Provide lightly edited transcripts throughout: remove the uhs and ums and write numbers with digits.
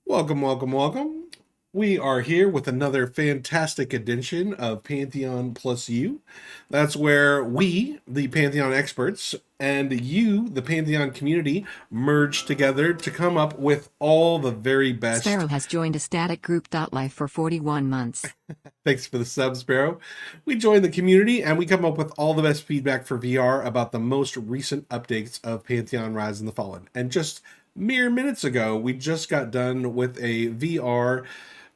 Welcome, welcome, welcome. We are here with another fantastic edition of Pantheon plus you. That's where we, the Pantheon experts, and you, the Pantheon community, merge together to come up with all the very best. Sparrow has joined a static group.life for 41 months. Thanks for the sub, Sparrow. We join the community and we come up with all the best feedback for VR about the most recent updates of Pantheon Rise and the Fallen. And just mere minutes ago, we just got done with a VR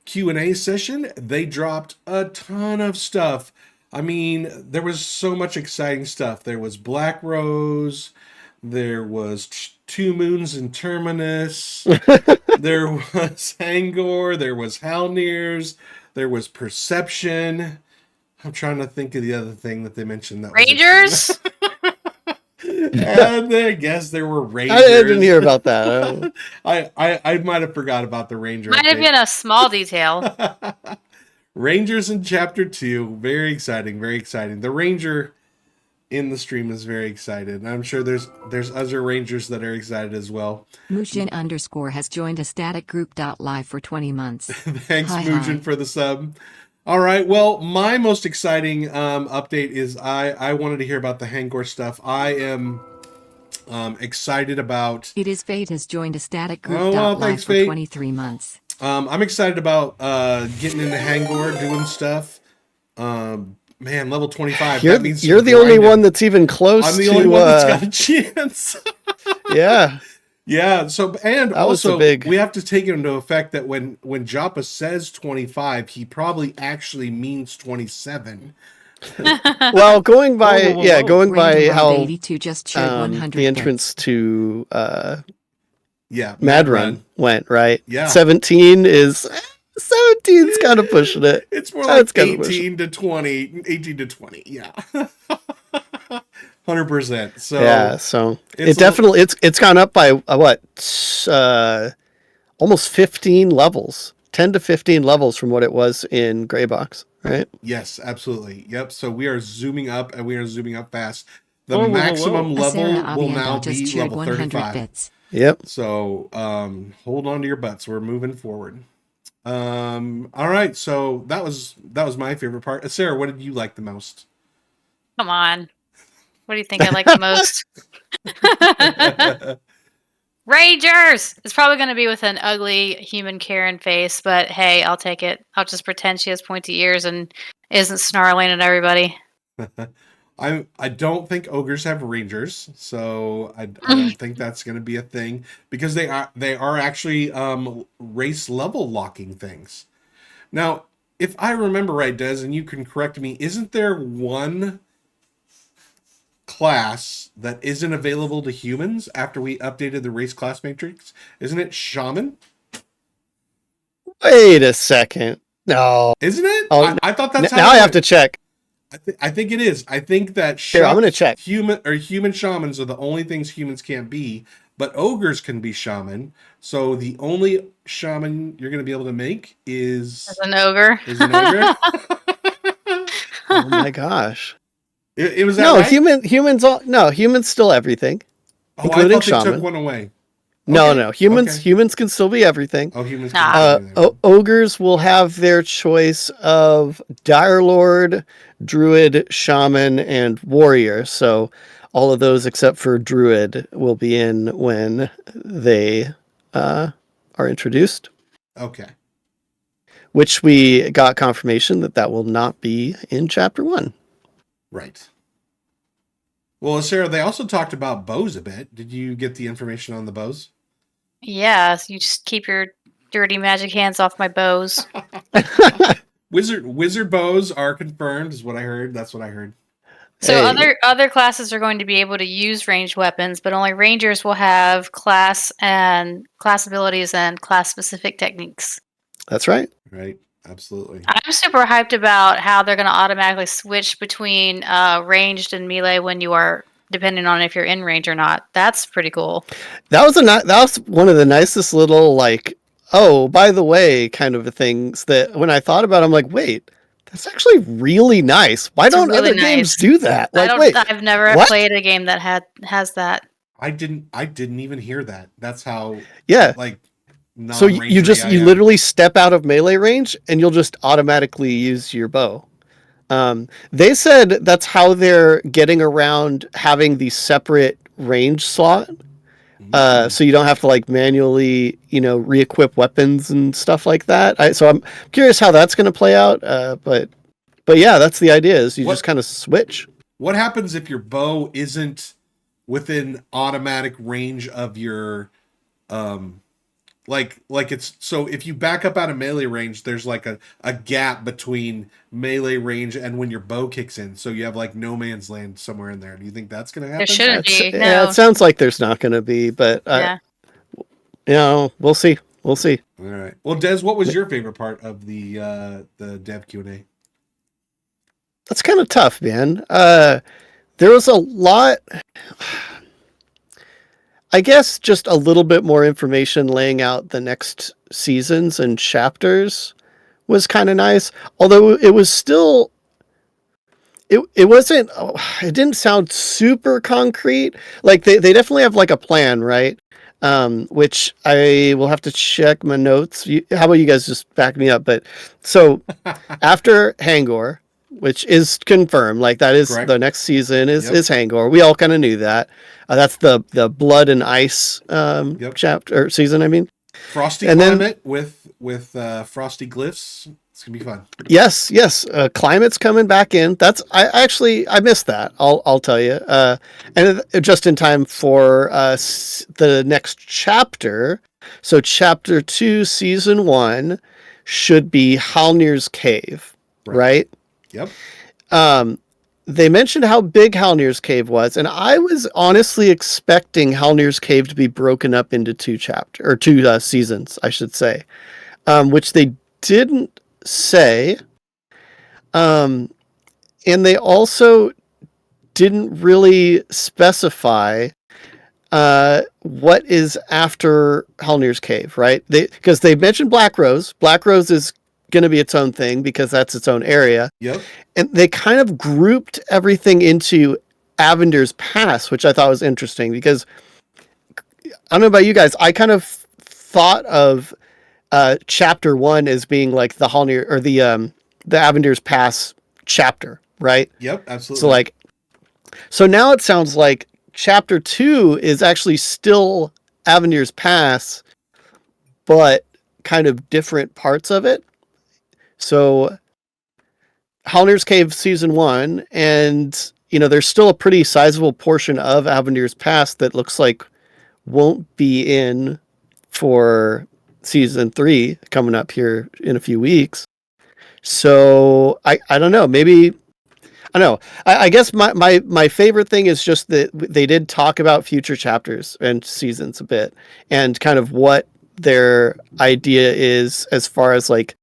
Q&A session. They dropped a ton of stuff. I mean, there was so much exciting stuff. There was Black Rose, there was Two Moons in Terminus, there was Hanggore, there was Halnir's, there was Perception. I'm trying to think of the other thing that they mentioned. That Rangers? And I guess there were Rangers. I didn't hear about that. I might have forgot about the Ranger. Might have been a small detail. Rangers in Chapter 2. Very exciting, very exciting. The Ranger in the stream is very excited. And I'm sure there's other Rangers that are excited as well. Mushin_ has joined a static group.live for 20 months. Thanks, Hi, Mushin, for the sub. All right, well, my most exciting update is I wanted to hear about the Hanggore stuff. I am excited about... It is Fate has joined a static group.live thanks, for Fate. 23 months. I'm excited about getting into Hanggore, doing stuff. Man, level 25. You're, that means you're the only one that's even close to... I'm the only one that's got a chance. Yeah. Yeah, so, and That was also, the big... we have to take into effect that when Joppa says 25, he probably actually means 27. Well, going by, going by how 82 just shared 100 the entrance to yeah, Mad Run went, right? Yeah. 17 is... 17's kind of pushing it. It's more like 18 to 20. 18 to 20, yeah. 100%. So yeah, so it definitely it's gone up by almost 15 levels, 10 to 15 levels from what it was in Greybox, right? Yes, absolutely. Yep. So we are zooming up, and we are zooming up fast. The maximum level Asera will now just be shared level 100 35. bits. Yep. So hold on to your butts. We're moving forward. All right. So that was my favorite part. Sarah, what did you like the most? Come on. What do you think I like the most? Rangers! It's probably going to be with an ugly human Karen face, but hey, I'll take it. I'll just pretend she has pointy ears and isn't snarling at everybody. I don't think ogres have rangers, so I don't think that's going to be a thing because they are actually race level locking things. Now, if I remember right, Des, and you can correct me, isn't there one class that isn't available to humans after we updated the race class matrix? Isn't it shaman? Wait a second. No. Isn't it? Oh, I thought that's how now I have to check. I think it is. I think that Here, I'm going to check. Human shamans are the only things humans can't be, but ogres can be shaman. So the only shaman you're going to be able to make is an ogre. Oh my gosh. It was that no, right? Humans still everything, I including thought shaman. they took one away. No, humans can still be everything. Oh, humans can be everything. Ogres will have their choice of Dire Lord, Druid, Shaman, and Warrior. So all of those except for Druid will be in when they are introduced. Okay. Which we got confirmation that will not be in Chapter 1. Right. Well, Sarah, they also talked about bows a bit. Did you get the information on the bows? Yeah, you just keep your dirty magic hands off my bows. Wizard bows are confirmed, is what I heard. That's what I heard. So other classes are going to be able to use ranged weapons, but only rangers will have class abilities and class specific techniques. That's right. Right. Absolutely. I'm super hyped about how they're going to automatically switch between ranged and melee when you are, depending on if you're in range or not. That's pretty cool. That was one of the nicest little, like, oh, by the way, kind of things that when I thought about it, I'm like, wait, that's actually really nice. Why don't really other games do that? Like, I've never played a game that has that. I didn't even hear that. That's how. Yeah. Like, So non-range you literally step out of melee range and you'll just automatically use your bow. They said that's how they're getting around having the separate range slot. So you don't have to like manually, re-equip weapons and stuff like that. So I'm curious how that's going to play out. But yeah, that's the idea. Is you just kind of switch. What happens if your bow isn't within automatic range of your, like it's, so if you back up out of melee range, there's like a gap between melee range and when your bow kicks in. So you have like no man's land somewhere in there. Do you think that's going to happen? There shouldn't be. Yeah, No. it sounds like there's not going to be, but we'll see. We'll see. All right. Well, Des, what was your favorite part of the dev Q&A? That's kind of tough, man. There was a lot. I guess just a little bit more information laying out the next seasons and chapters was kind of nice. Although it was still, it wasn't, it didn't sound super concrete. Like they definitely have like a plan, right? Which I will have to check my notes. How about you guys just back me up? But so after Hanggore, which is confirmed, like that is Correct. The next season is Hanggore. We all kind of knew that. That's the Blood and Ice chapter or season. I mean, Frosty climate with frosty glyphs. It's gonna be fun. Yes. Climate's coming back in. I missed that. I'll tell you. And just in time for the next chapter. So chapter 2, season 1 should be Halnir's cave, right? Yep. They mentioned how big Halnir's cave was, and I was honestly expecting Halnir's cave to be broken up into two seasons, I should say, which they didn't say. And they also didn't really specify what is after Halnir's cave, right? Because they mentioned Black Rose. Black Rose is going to be its own thing because that's its own area. Yep. And they kind of grouped everything into Avendir's Pass, which I thought was interesting because I don't know about you guys. I kind of thought of chapter 1 as being like the Halnir or the Avendir's Pass chapter, right? Yep, absolutely. So now it sounds like chapter 2 is actually still Avendir's Pass, but kind of different parts of it. So Halnir's Cave season 1, and there's still a pretty sizable portion of Avendir's Pass that looks like won't be in for season 3 coming up here in a few weeks. So I don't know, maybe I don't know. I guess my favorite thing is just that they did talk about future chapters and seasons a bit and kind of what their idea is as far as like.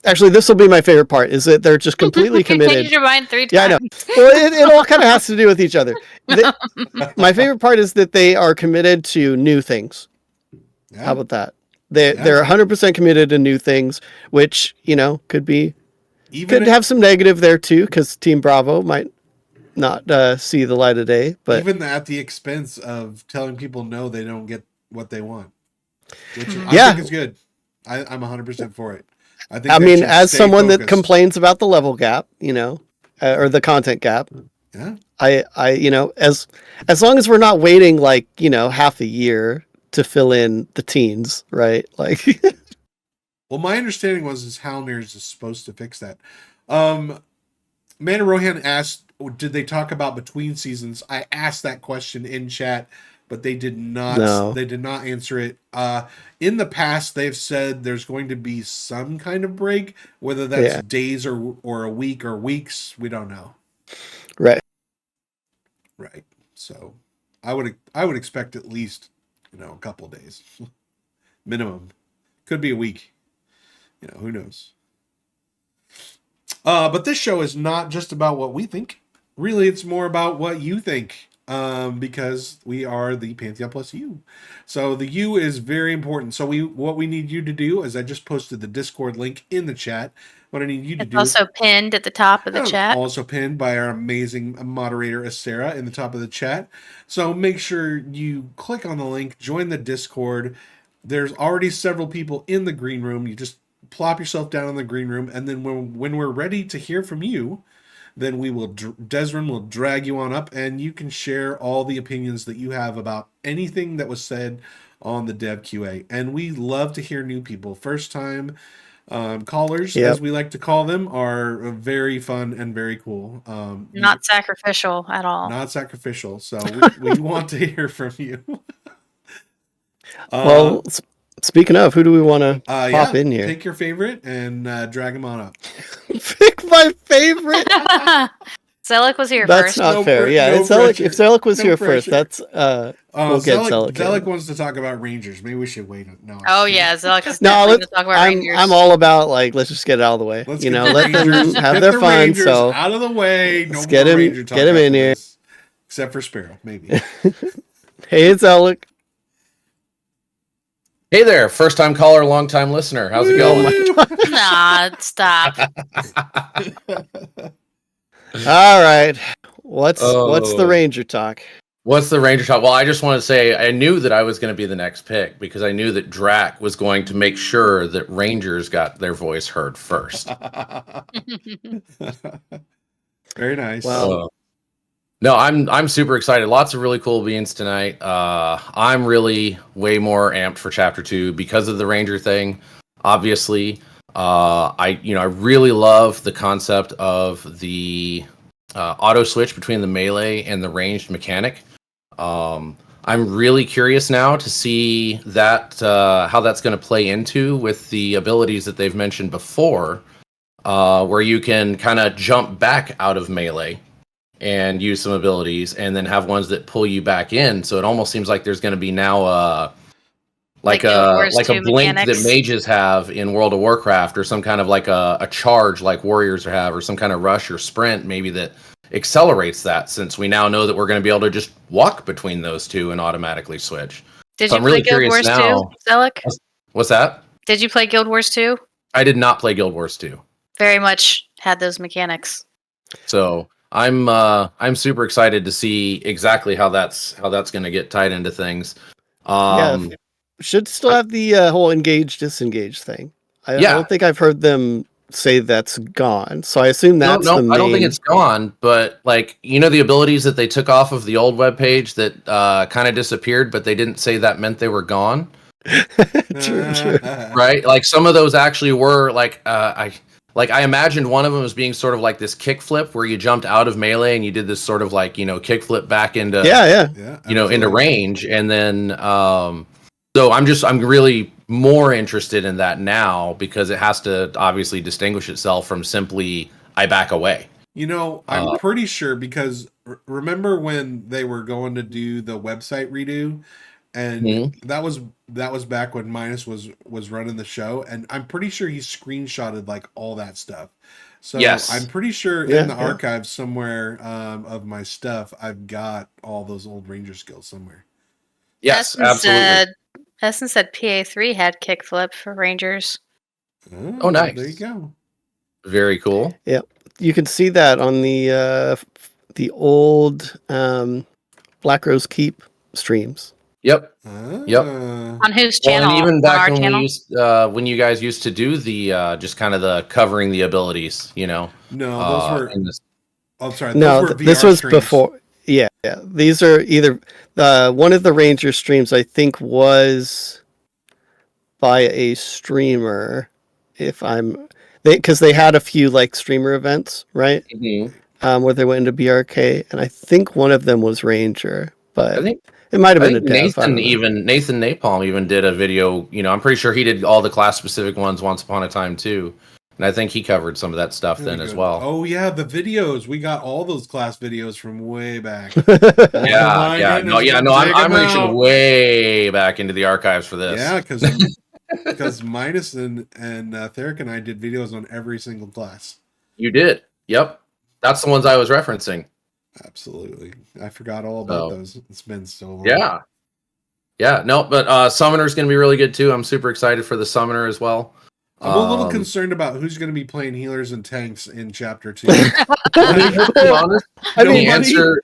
Actually, this will be my favorite part, is that they're just completely committed. Changed your mind 3 times. Yeah, I know. Well, it all kind of has to do with each other. My favorite part is that they are committed to new things. Yeah. How about that? They're 100% committed to new things, which, could have some negative there too, because Team Bravo might not see the light of day. But even at the expense of telling people no, they don't get what they want. Which I think is good. I'm 100% for it. I mean, as someone that complains about the level gap, or the content gap, I as long as we're not waiting like, half a year to fill in the teens, right? Like, well, my understanding is Halnir's is supposed to fix that. Amanda Rohan asked, did they talk about between seasons? I asked that question in chat, but they did not. No. They did not answer it. In the past, they've said there's going to be some kind of break, whether that's days or a week or weeks. We don't know. Right. So, I would expect at least a couple of days, minimum. Could be a week. Who knows? But this show is not just about what we think. Really, it's more about what you think. Because we are the Pantheon plus U. So the U is very important. So what we need you to do is I just posted the Discord link in the chat. What I need you to do is also pinned at the top of the chat. Also pinned by our amazing moderator Asera in the top of the chat. So make sure you click on the link, join the Discord, there's already several people in the green room. You just plop yourself down in the green room, and then when we're ready to hear from you, then we will Desryn will drag you on up, and you can share all the opinions that you have about anything that was said on the Dev QA. And we love to hear new people. First time callers, Yep. as we like to call them, are very fun and very cool. Not sacrificial at all. Not sacrificial. So we want to hear from you. Well, speaking of, who do we want to pop in here? Pick your favorite and drag him on up. Pick my favorite. Zelik was here That's first. not fair. Yeah, if Zelik was here first, that's we'll get Zelik. Zelik wants to talk about Rangers. Maybe we should wait. No. Oh yeah, Zelik is definitely to talk about Rangers. I'm all about let's just get it out of the way. Let them have their fun. Rangers so out of the way. No let's get him in here. Except for Sparrow, maybe. Hey, Zelik. Hey there, first time caller, long time listener. How's it going? Nah, stop. All right. What's the Ranger talk? What's the Ranger talk? Well, I just want to say I knew that I was going to be the next pick because I knew that Draq was going to make sure that Rangers got their voice heard first. Very nice. Wow. No, I'm super excited. Lots of really cool beans tonight. I'm really way more amped for Chapter 2 because of the Ranger thing. Obviously, I really love the concept of the auto switch between the melee and the ranged mechanic. I'm really curious now to see that how that's going to play into with the abilities that they've mentioned before, where you can kind of jump back out of melee and use some abilities, and then have ones that pull you back in. So it almost seems like there's going to be now like a blink that mages have in World of Warcraft, or some kind of like a charge like warriors have, or some kind of rush or sprint maybe that accelerates that, since we now know that we're going to be able to just walk between those two and automatically switch. Did you play Guild Wars 2, Zelik? What's that? Did you play Guild Wars 2? I did not play Guild Wars 2. Very much had those mechanics. So I'm super excited to see exactly how that's going to get tied into things. Should still have the whole engage disengage thing. I don't think I've heard them say that's gone. So I assume that's the main... I don't think it's gone, but the abilities that they took off of the old webpage that kind of disappeared, but they didn't say that meant they were gone. True. Right? Like some of those actually were I imagined one of them as being sort of like this kickflip where you jumped out of melee and you did this sort of kickflip back into into range, and then so I'm really more interested in that now because it has to obviously distinguish itself from simply I back away. I'm pretty sure, because remember when they were going to do the website redo, and that was back when Minus was running the show, and I'm pretty sure he screenshotted all that stuff. So yes. I'm pretty sure in the archives somewhere of my stuff, I've got all those old Ranger skills somewhere. Yes, absolutely. Essence said PA3 had kickflip for Rangers. Oh, nice. There you go. Very cool. Yeah, you can see that on the old Black Rose Keep streams. Yep. Yep. On whose channel? And even back when you guys used to do the just kind of the covering the abilities, No, those were. I'm sorry. No, this was streams. Before. Yeah. These are either one of the Ranger streams. I think was by a streamer. Because they had a few streamer events, right? Mm-hmm. Where they went into BRK, and I think one of them was Ranger, but I think it might have been a dev. Nathan Napalm even did a video. I'm pretty sure he did all the class specific ones once upon a time too. And I think he covered some of that stuff then as well. Oh yeah, the videos. We got all those class videos from way back. I'm reaching way back into the archives for this. Yeah, because Midas and Theric and I did videos on every single class. You did. Yep. That's the ones I was referencing. Absolutely. I forgot all about those. It's been so long. Yeah. Yeah. No, but Summoner's going to be really good too. I'm super excited for the Summoner as well. I'm a little concerned about who's going to be playing healers and tanks in Chapter 2. The answer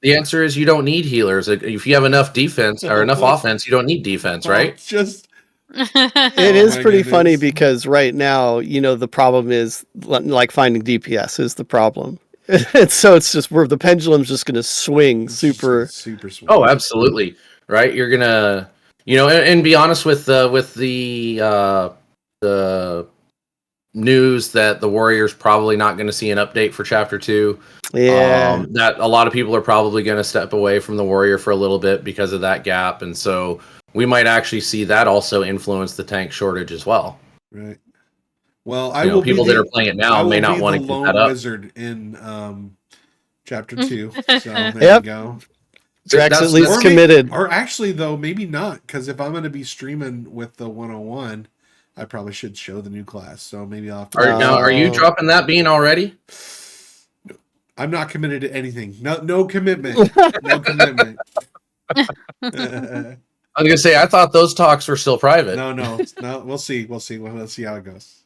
The answer is you don't need healers. If you have enough defense or enough offense, you don't need defense, right? Just It Oh is my pretty funny goodness. because right now, the problem is like finding DPS is the problem. So it's just where the pendulum's just going to swing it's just super. super sweet. Oh, absolutely. Right. You're gonna, and be honest with the news that the Warriors probably not going to see an update for Chapter 2. Yeah. That a lot of people are probably going to step away from the Warrior for a little bit because of that gap, and so we might actually see that also influence the tank shortage as well. Right. Well, I will people be that are playing it I now will may not be want the to give lone that up. wizard in chapter 2. So there Yep. you go. Drax at That's- least Or committed. Or actually, though, maybe not, because if I'm going to be streaming with the 101, I probably should show the new class. So maybe I'll have to. Are you Oh. dropping that bean already? I'm not committed to anything. No commitment. No commitment. I was gonna say I thought those talks were still private. No. We'll see. We'll see how it goes.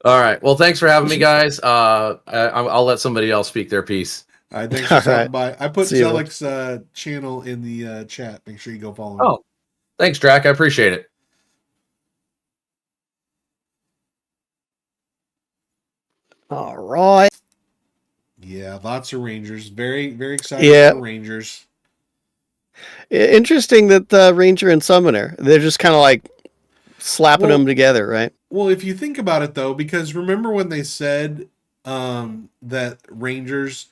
All right. Well, thanks for having me, guys. I'll let somebody else speak their piece. All right, thanks for All stopping right. by. I put See you. Zelik's channel in the chat. Make sure you go follow him. Oh, thanks, Draq. I appreciate it. All right. Yeah, lots of Rangers. Very, very excited Yeah. for Rangers. Interesting that the Ranger and Summoner, they're just kind of like slapping Well- them together, right? Well, if you think about it, though, because remember when they said that Rangers,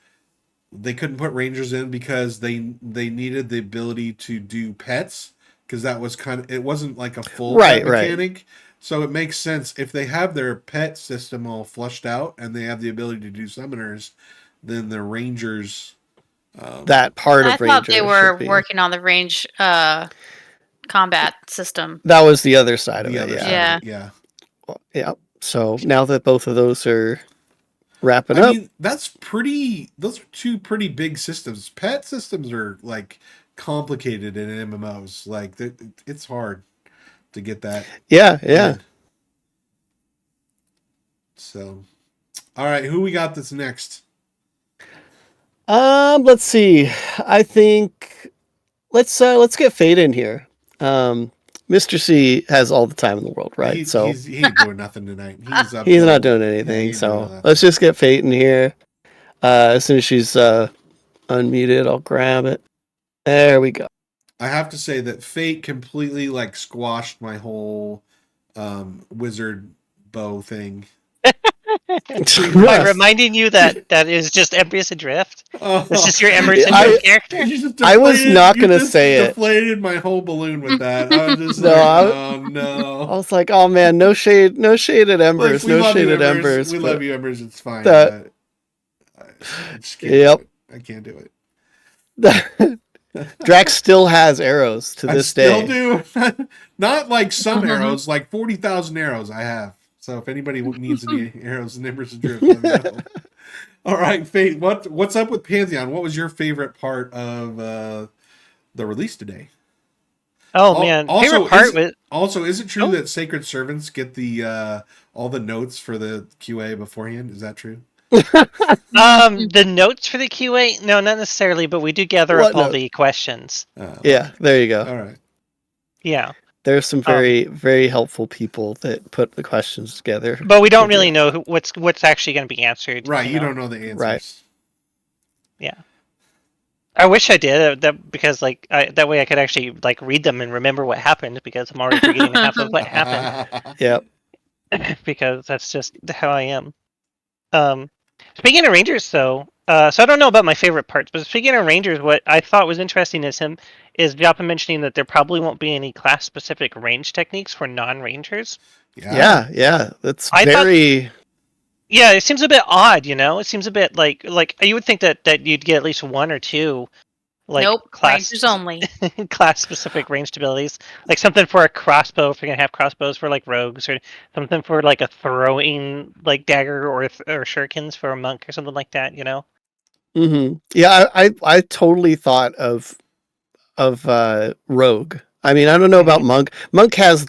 they couldn't put Rangers in because they needed the ability to do pets, because that was it wasn't like a full Right, pet right. mechanic. So it makes sense if they have their pet system all flushed out and they have the ability to do summoners, then the Rangers. That part I of thought Ranger they were should be. working on the range combat system. That was the other side of the it, other yeah. side of it, yeah. Yeah. So now that both of those are wrapping I up, mean, those are two pretty big systems. Pet systems are like complicated in MMOs. Like it's hard to get that. yeah. in. So, all right, who we got that's next? Let's see. I think let's get Fade in here. Mr. C has all the time in the world, right? He ain't doing nothing tonight. He's up. He's till- not doing Yeah, anything. he's So doing nothing. let's just get Fate in here. As soon as she's unmuted, I'll grab it. There we go. I have to say that Fate completely like squashed my whole wizard bow thing. By reminding you that is just Empress Adrift. Oh, It's just your Emerson I- character. you just I was deflated- not you gonna just say it. Deflated my whole balloon with that. I was just No, like, I- oh no. I was like, oh man, no shade at Embers, Look, we no love shade you, at Embers. We but love you, Embers. It's fine. That- but I just can't Yep. do it. I can't do it. Drax still has arrows to this still day. do. Not like some arrows, like 40,000 arrows I have. So if anybody needs any arrows and Embers Adrift, let me know. All right, Fate. What's up with Pantheon? What was your favorite part of the release today? Oh man, favorite part was Also, is it true Oh. that Sacred Servants get the all the notes for the QA beforehand? Is that true? the notes for the QA. No, not necessarily, but we do gather What up all note? the questions. Yeah, there you go. All right. Yeah, There's some very, very helpful people that put the questions together. but we don't really know what's actually going to be answered. Right. You don't know the answers. Right. I wish I did that because that way I could actually read them and remember what happened because I'm already forgetting half of what happened Yep. because that's just how I am. Speaking of Rangers, though, so I don't know about my favorite parts, but speaking of Rangers, what I thought was interesting is Joppa mentioning that there probably won't be any class-specific range techniques for non-Rangers. Yeah. That's I thought- very. Yeah, it seems a bit odd, It seems a bit like you would think that you'd get at least one or two, Nope, class Rangers only. class-specific ranged abilities, like something for a crossbow if you're gonna have crossbows for rogues, or something for a throwing dagger or shurikens for a monk or something like that, Mm-hmm. Yeah, I totally thought of Rogue. I mean, I don't know about Monk. Monk has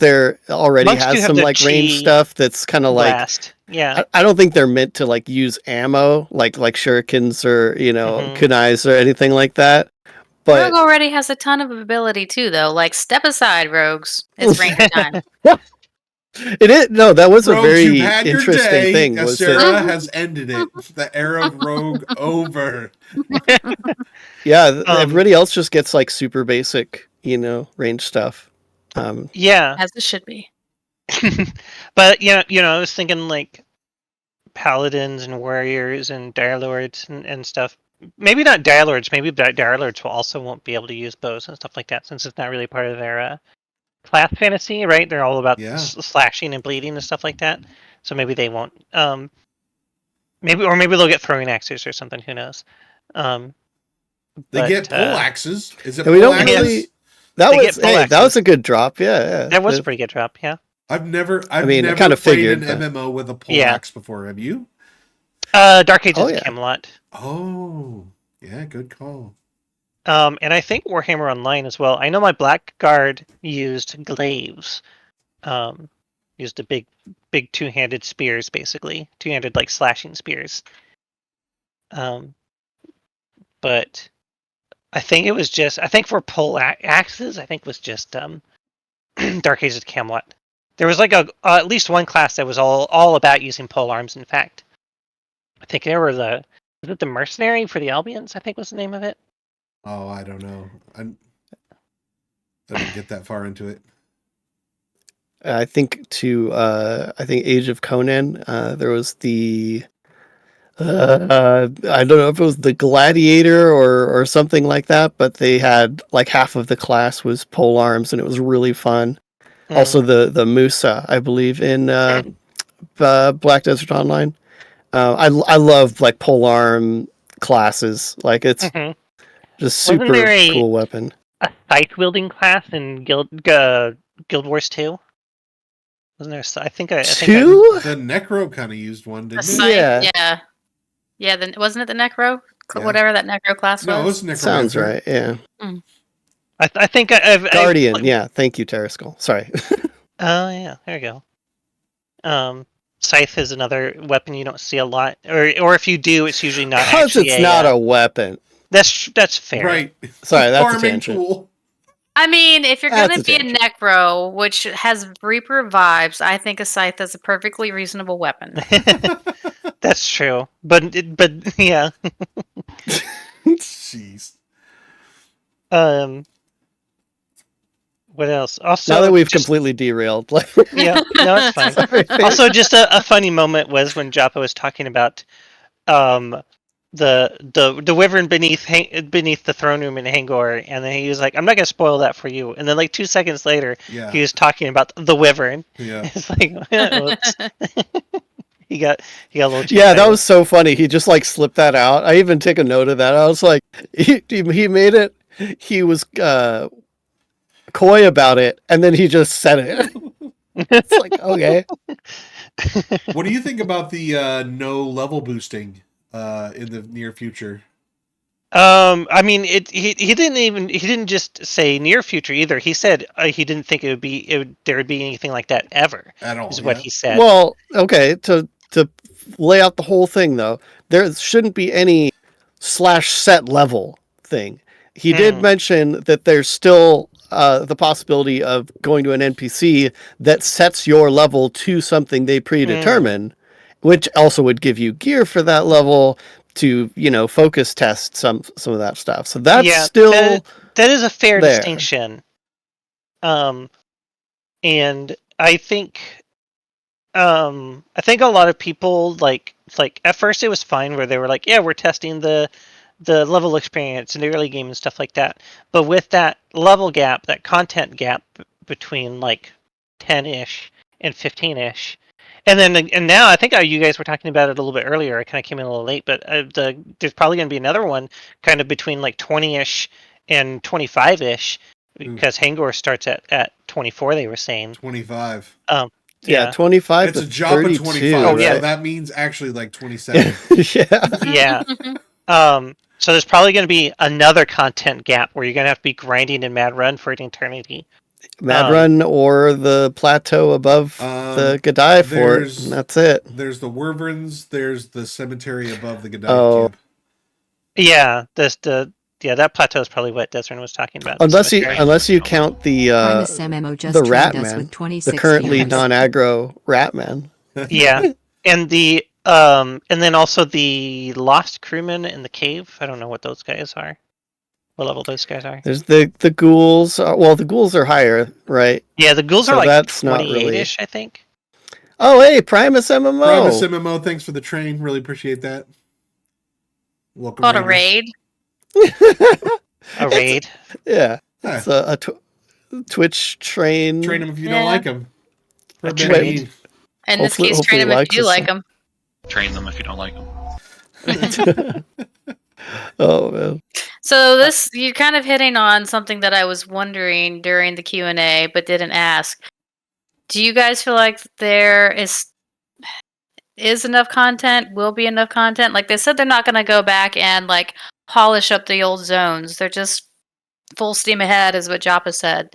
already Monks do has have some their range chi stuff that's kind of Blast. Yeah. I don't think they're meant to use ammo like shurikens or kunais or anything like that. But Rogue already has a ton of ability too, though. Like, step aside, rogues. It's ranger time. it is no, that was a Rogues, you've very had your interesting day. thing. Was that Asera has ended it. The era of Rogue over. yeah, everybody else just gets like super basic, range stuff. Yeah. As it should be. But I was thinking like paladins and warriors and dire lords and stuff. Maybe not dire lords. Maybe dire lords will also won't be able to use bows and stuff like that, since it's not really part of their class fantasy, right? They're all about Yeah. slashing and bleeding and stuff like that. So maybe they won't. Maybe they'll get throwing axes or something. Who knows? They get pole axes. Is it and we pole don't axes? really. That They was get pole that was axes. a good drop. Yeah. That was a pretty good drop. Yeah. I've never I never kind of played figured, an but- MMO with a pole Yeah. axe before. Have you? Dark Ages Oh, of yeah. Camelot. Oh, yeah, good call. And I think Warhammer Online as well. I know my Blackguard used glaives. Used a big two-handed spears, basically. Two-handed, like, slashing spears. But I think it was just... I think for pole axes, I think was just Dark Ages of Camelot. There was, like, at least one class that was all about using pole arms, in fact. I think there were was it the Mercenary for the Albions, I think was the name of it? Oh, I don't know. I didn't get that far into it. I think Age of Conan. There was the. I don't know if it was the Gladiator or something like that, but they had like half of the class was pole arms, and it was really fun. Also, the Musa, I believe, in Black Desert Online. I love like polearm classes. Like it's Mhm. just Wasn't super there a- cool weapon. A scythe wielding class in Guild Wars 2? Wasn't there? I think Two? The Necro kind of used one, The didn't it? scythe, Yeah. yeah. Then wasn't it the necro? Yeah. Whatever that necro class No, it was. was Necromancer. Sounds right. Yeah. I think I've Guardian. Yeah. Thank you, Terraskull. Sorry. Oh yeah, there you go. Scythe is another weapon you don't see a lot, or if you do, it's usually not. Because Actually it's not a weapon. That's fair. Right. Sorry, that's a Farming tangent. tool. I mean, if you're That's going a to be a tangent. necro, which has Reaper vibes, I think a scythe is a perfectly reasonable weapon. That's true, but yeah. Jeez. What else? Also, Now that we've just- completely derailed, like, yeah, no, it's fine. sorry. Also, just a funny moment was when Joppa was talking about the wyvern beneath the throne room in Hanggore, and then he was like, "I'm not gonna spoil that for you." And then like 2 seconds later, Yeah. he was talking about the wyvern. Yeah. It's like, whoops. he got a little. too Yeah, that excited. was so funny. He just like slipped that out. I even take a note of that. I was like, he made it. He was coy about it, and then he just said it. It's like, okay. What do you think about the no level boosting in the near future? I mean, he didn't just say near future either. He said he didn't think there would be anything like that ever. At all. Is what yeah. he said. Well, okay. To lay out the whole thing, though, there shouldn't be any /set level thing. He did mention that there's still the possibility of going to an NPC that sets your level to something they predetermine, which also would give you gear for that level to, focus test some of that stuff. So that's still that is a fair there. distinction. And I think a lot of people like at first it was fine where they were like, yeah, we're testing the level experience in the early game and stuff like that. But with that level gap, that content gap between like 10-ish and 15-ish, and now I think you guys were talking about it a little bit earlier. I kind of came in a little late, but there's probably going to be another one kind of between like 20-ish and 25-ish because Hanggore starts at 24. They were saying 25. yeah, 25 It's to a job of 32. 25. Oh, yeah. So that means actually like 27. Yeah. yeah. So there's probably going to be another content gap where you're going to have to be grinding in Mad Run for an eternity. Mad Run or the plateau above the G'dai fort. there's- And that's it. There's the Wyverns. There's the cemetery above the G'dai Oh. camp. Yeah, the that plateau is probably what Desryn was talking about. Unless you count the Primus MMO just the joined rat us man, with the 26 currently viewers. non-aggro rat man. Yeah, and then also the lost crewmen in the cave. I don't know what those guys are. What level those guys are? There's the ghouls. Well, the ghouls are higher, right? Yeah, the ghouls So are like that's not really- 28-ish, I think. Oh, hey, Primus MMO. Primus MMO, thanks for the train. Really appreciate that. Welcome. Called a Raiders. raid. A raid. Yeah, Huh. it's a Twitch train. Train them if you Yeah. don't like them. A train. In this Hopefully- case, hopefully train them if likes you us. like them. Train them if you don't like them. Oh man. So this, you're kind of hitting on something that I was wondering during the Q&A, but didn't ask. Do you guys feel like there is enough content, will be enough content? Like they said, they're not going to go back and like polish up the old zones. They're just full steam ahead, is what Joppa said.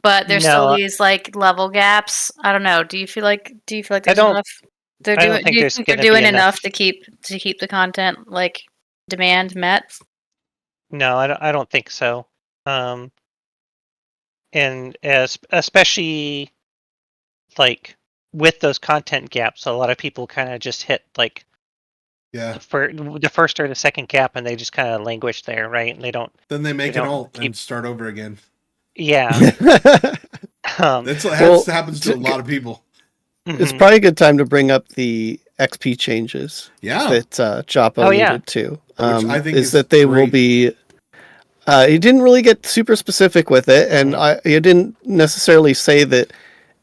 But there's still No. these like level gaps. I don't know. Do you feel like there's don't- enough? They're I don't doing. think Do you there's think they're gonna be doing enough. enough to keep the content like demand met? No, I don't think so. And especially like with those content gaps, a lot of people kind of just hit like Yeah. the first or the second gap, and they just kind of languish there, right? And they don't. Then they make They an don't alt and keep- start over again. Yeah. That's what Well, happens to a lot of people. It's Mhm. probably a good time to bring up the XP changes Yeah. that Joppa Oh, alluded yeah. to. I think is is that they will great. be. He didn't really get super specific with it, and he didn't necessarily say that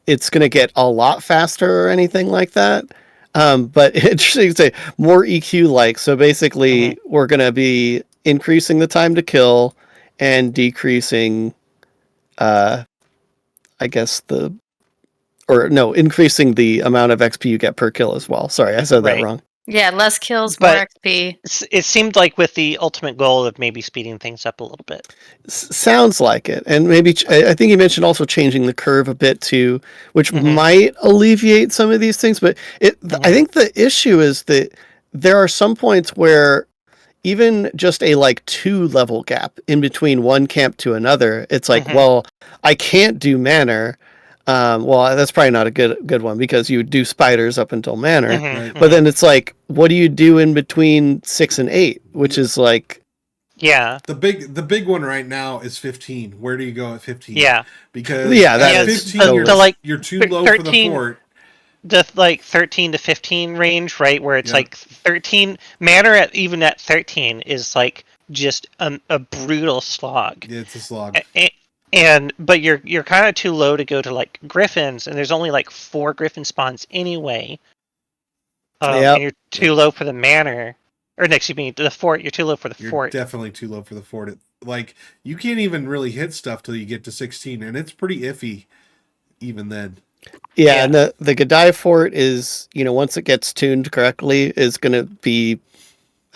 it's going to get a lot faster or anything like that. But interesting to say, more EQ like. So basically, we're going to be increasing the time to kill and decreasing, I guess increasing the amount of XP you get per kill as well. Sorry, I said that Right. wrong. Yeah, less kills, more But- XP. It seemed like with the ultimate goal of maybe speeding things up a little bit. Sounds like it, and maybe I think he mentioned also changing the curve a bit too, which Mhm. might alleviate some of these things. But I think the issue is that there are some points where even just a like 2 level gap in between one camp to another, it's like, Mhm. well, I can't do Manor. Well, that's probably not a good one because you do spiders up until Manor. Mhm, Right. But mhm. then it's like, what do you do in between 6 and 8, which is like. Yeah. The big one right now is 15. Where do you go at 15? Yeah. Because Yeah, at that is 15 totally- the, like, you're too low for the 13 fort. The like 13 to 15 range, right? Where it's Yeah. like 13 Manor even at 13 is like just a brutal slog. Yeah, it's a slog. But you're kind of too low to go to like Griffins, and there's only like 4 Griffin spawns anyway. Yep. And you're too low for the Manor, or no, excuse me, the fort. You're too low for the You're fort. definitely too low for the fort. Like, you can't even really hit stuff till you get to 16, and it's pretty iffy even then. Yeah, and the G'dai fort is, once it gets tuned correctly, is going to be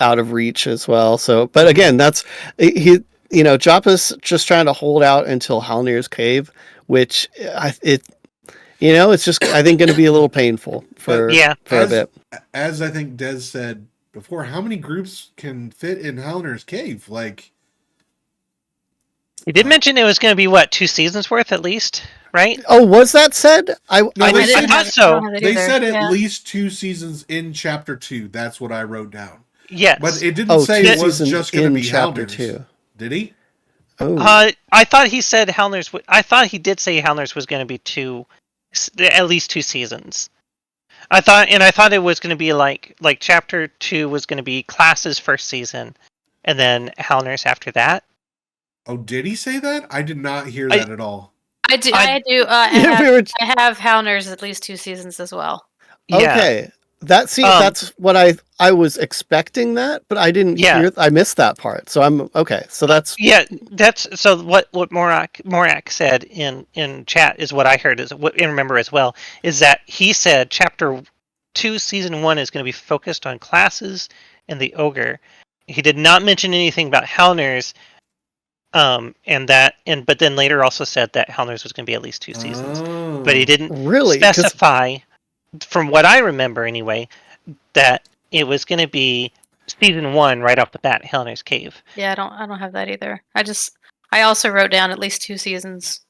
out of reach as well. So, but again, that's Joppa's just trying to hold out until Halnir's cave, which it's just I think going to be a little painful for a bit. As I think Des said before, how many groups can fit in Halnir's cave? Like, You did mention it was going to be 2 seasons worth at least, right? Oh, was that said? No, I they didn't said, have- so. they said at least 2 seasons in chapter 2. That's what I wrote down. Yes. But it didn't say 2 it was seasons just going to in be chapter Halnir's. 2. Did he? Oh, I thought he said Halnir's. I thought he did say Halnir's was going to be at least 2 seasons. I thought it was going to be like chapter 2 was going to be Class's first season, and then Halnir's after that. Oh, did he say that? I did not hear that at all. I do. I- I have Halnir's at least 2 seasons as well. Yeah. okay. That's what I was expecting that, but I didn't hear. I missed that part, so I'm okay. So that's So what Morak said in chat is what I heard and remember as well is that he said chapter 2 season 1 is going to be focused on classes and the ogre. He did not mention anything about Halnir's, but then later also said that Halnir's was going to be at least 2 seasons, Oh. but he didn't really 'cause- specify. From what I remember, anyway, that it was going to be season 1 right off the bat, Halnir's Cave. Yeah, I don't have that either. I also wrote down at least 2 seasons.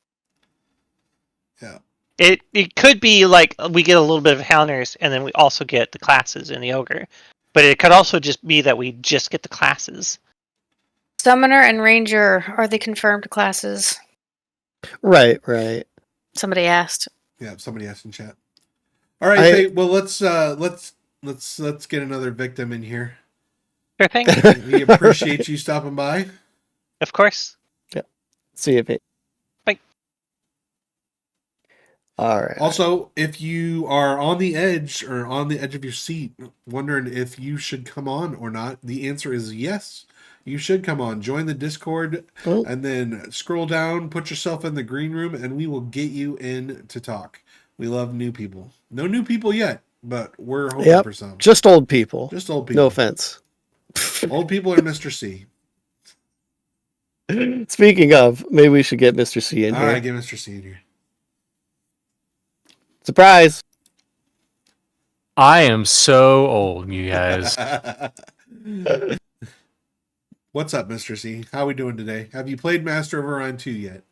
Yeah. It could be like we get a little bit of Halnir's, and then we also get the classes in the Ogre. But it could also just be that we just get the classes. Summoner and Ranger, are they confirmed classes? Right. Somebody asked. Yeah, somebody asked in chat. All right, Faye, well let's get another victim in here. Sure thing. We appreciate you stopping by. Of course. See you, Pete. Bye. All right. Also, if you are on the edge of your seat, wondering if you should come on or not, the answer is yes. You should come on. Join the Discord, and then scroll down, put yourself in the green room, and we will get you in to talk. We love new people. No new people yet, but we're hoping for some. Just old people. Just old people. No offense. Old people are Mr. C. Speaking of, maybe we should get Mr. C in All here. right, get Mr. C in here. Surprise! I am so old, you guys. What's up, Mr. C? How are we doing today? Have you played Master of Orion 2 yet?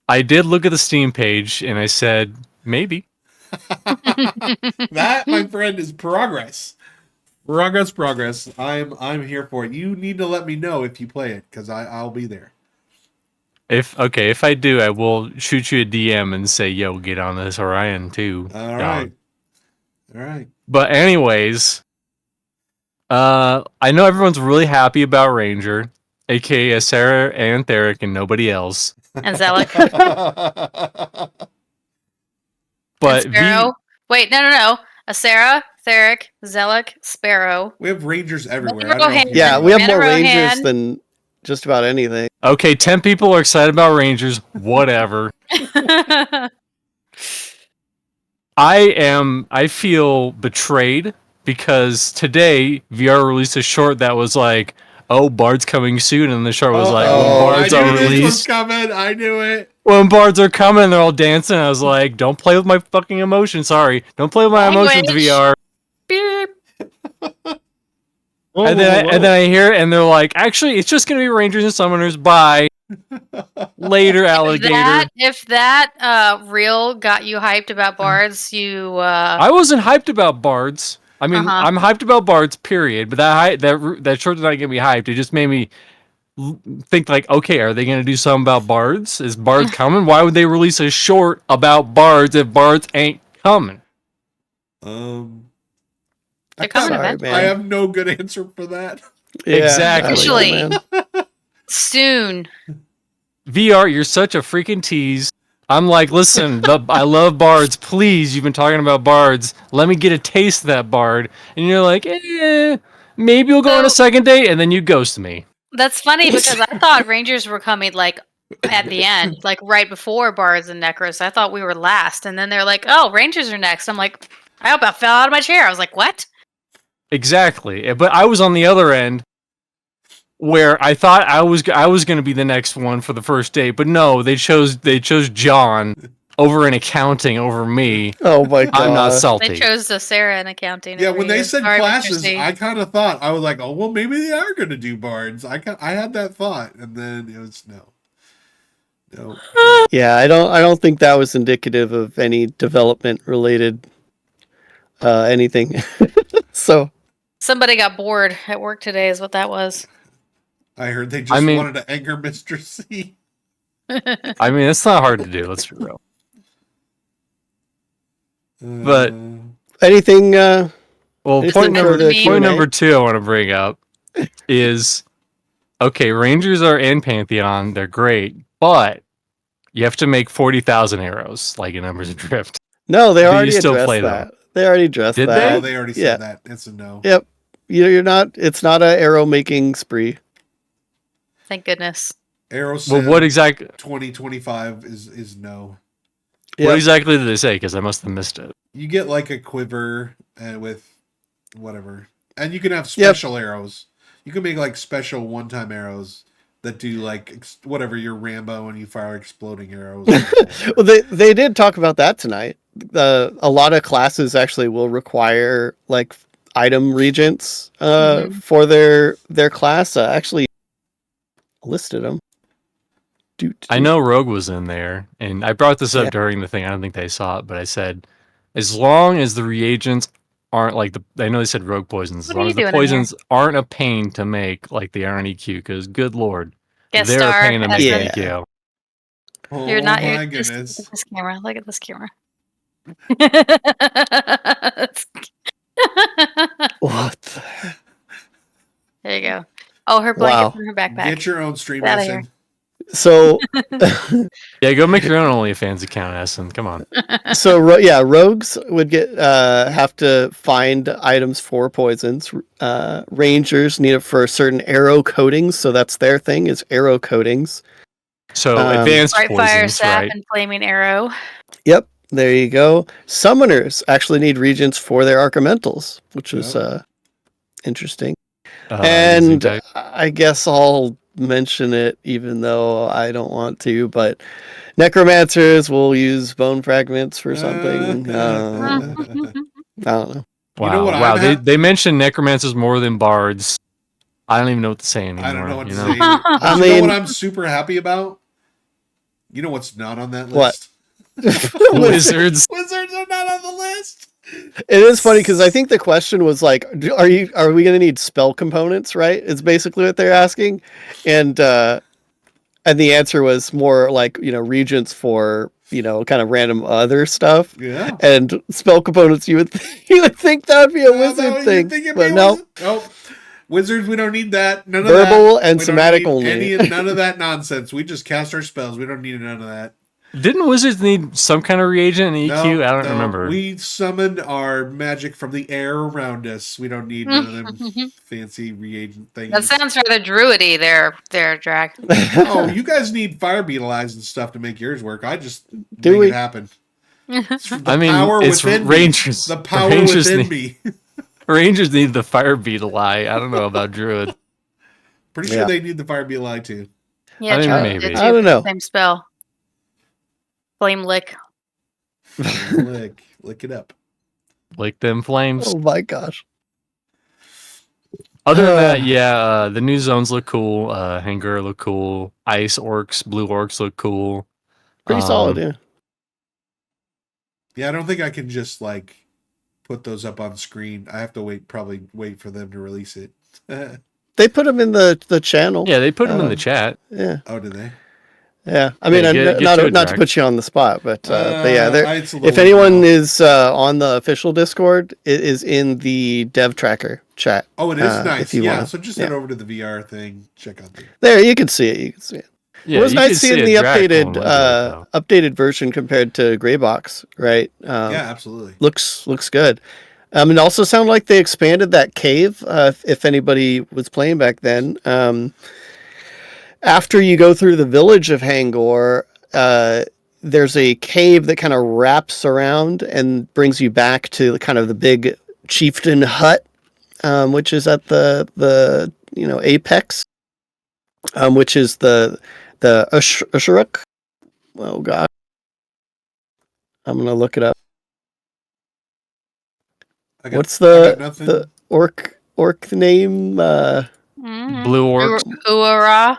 I did look at the Steam page and I said, maybe. That, my friend, is progress. Progress. I'm here for it. You need to let me know if you play it, because I'll be there. If I do, I will shoot you a DM and say, yo, get on this Orion too. All right. But anyways, I know everyone's really happy about Ranger, aka Asera and Theric and nobody else. And Zelek. But and Sparrow. Wait, no. Asera, Theric, Zelek, Sparrow. We have Rangers everywhere. Yeah, we have more Rangers than just about anything. Okay, 10 people are excited about Rangers. Whatever. I feel betrayed because today VR released a short that was like, "Oh, Bard's coming soon," and the short was like, "When Bards are released, I knew it. When Bards are coming, they're all dancing." I was like, "Don't play with my fucking emotions. Sorry, don't play with my emotions, VR." Beep. And then I hear it, and they're like, "Actually, it's just gonna be Rangers and Summoners." Bye. Later, alligator. If that reel got you hyped about Bards, you. I wasn't hyped about Bards. I mean, I'm hyped about Bards, period. But that short did not get me hyped. It just made me think like, okay, are they going to do something about Bards? Is Bards coming? Why would they release a short about Bards if Bards ain't coming? They're coming eventually. I have no good answer for that. Yeah, exactly. Eventually. Soon. VR, you're such a freaking tease. I'm like, listen, I love Bards. Please, you've been talking about Bards. Let me get a taste of that Bard. And you're like, maybe we'll go on a second date, and then you ghost me. That's funny because I thought Rangers were coming like at the end, like right before Bards and Necros. I thought we were last, and then they're like, "Oh, Rangers are next." I'm like, I hope I fell out of my chair. I was like, "What?" Exactly, but I was on the other end, where I thought I was going to be the next one for the first date, but no, they chose John over in accounting over me. Oh my god, I'm not salty. They chose Asera in accounting. Yeah, when they said classes, I kind of thought, I was like, oh well, maybe they are going to do Bards. I had that thought, and then it was no. Yeah, I don't think that was indicative of any development related anything. So somebody got bored at work today, is what that was. I heard they just wanted to anger Mr. C. I mean, it's not hard to do. Let's be real. But anything? Well, anything point number 2 I want to bring up is, okay, Rangers are in Pantheon. They're great, but you have to make 40,000 arrows, like in Embers Adrift. No, they already addressed that. They already addressed that. Did they? Oh, they already said that. It's a no. Yep. You're not. It's not an arrow making spree. Thank goodness. Arrow. Well, what exactly? 2025 is no. What exactly did they say? Because I must have missed it. You get like a quiver with whatever, and you can have special arrows. You can make like special one-time arrows that do like whatever your Rambo and you fire exploding arrows. Well, they did talk about that tonight. A lot of classes actually will require like item regents Mhm. for their class. Actually listed them. I know Rogue was in there, and I brought this up Yeah. during the thing. I don't think they saw it, but I said, as long as the reagents aren't like I know they said rogue poisons. As What are long you as the doing in here? poisons aren't a pain to make, like they are in EQ, because good lord, Guest they're a star, pain to make in Essen. EQ. Oh You're not. my You're just look goodness. at this camera. Look at this camera. What? The... There you go. Oh, her blanket Wow. from her backpack. Get your own stream, Get outta here. Essen. So, Yeah, go make your own OnlyFans account, Essen. Come on. rogues would get have to find items for poisons. Rangers need it for certain arrow coatings, so that's their thing is arrow coatings. So advanced Bright fire, poisons, sap, right? and flaming arrow. Yep, there you go. Summoners actually need regents for their archamentals, which is interesting. And Gesundheit. I guess I'll mention it even though I don't want to, but necromancers will use bone fragments for something. I don't know. Wow, You know what wow. I'm They mentioned necromancers more than bards. I don't even know what to say anymore. I don't know what to you say. know? Either. I You know mean- what I'm super happy about? You know what's not on that What? list? Wizards. Wizards are not on the list. It is funny because I think the question was like, are we going to need spell components? Right? It's basically what they're asking, and the answer was more like regents for kind of random other stuff. Yeah. And spell components, you would think that would be a wizard thing, but no. Oh, wizards, we don't need that. None of Verbal that. and We don't somatic need only. none of that nonsense. We just cast our spells. We don't need none of that. Didn't wizards need some kind of reagent in EQ? No, I don't no, remember. We summoned our magic from the air around us. We don't need none of them fancy reagent things. That sounds rather druidy there, Draq. Oh, you guys need fire beetle eyes and stuff to make yours work. I just Do make we? it happen. The I mean, power it's within rangers. Me. The power Rangers within need, me. Rangers need the fire beetle eye. I don't know about druid. Pretty Yeah. sure they need the fire beetle eye too. Yeah, I mean, druid maybe. did I too, don't know. Same spell. Flame lick. Lick it up. Like them flames. Oh my gosh. Other than that, yeah, the new zones look cool. Hanggore look cool. Ice orcs, blue orcs look cool. Pretty solid, yeah. Yeah, I don't think I can just like put those up on screen. I have to probably wait for them to release it. They put them in the channel. Yeah, they put them in the chat. Yeah. Oh, did they? Yeah, I mean, Get not to it, to Draq. put you on the spot, but yeah, It's a little if anyone now. is on the official Discord, it is in the dev tracker chat. Oh, it is nice. if you Yeah, wanna- so just head over to the VR thing. Check out the. There, you can see it. You can see it. Yeah, it was you nice can see seeing a the Draq updated going under it, though. updated version compared to Greybox, right? Yeah, absolutely. Looks good. It also sounded like they expanded that cave. If anybody was playing back then, after you go through the village of Hanggore, there's a cave that kind of wraps around and brings you back to kind of the big chieftain hut, which is at the apex, which is the Usharuk. Oh god, I'm gonna look it up. What's the orc name? Blue orcs. Uara.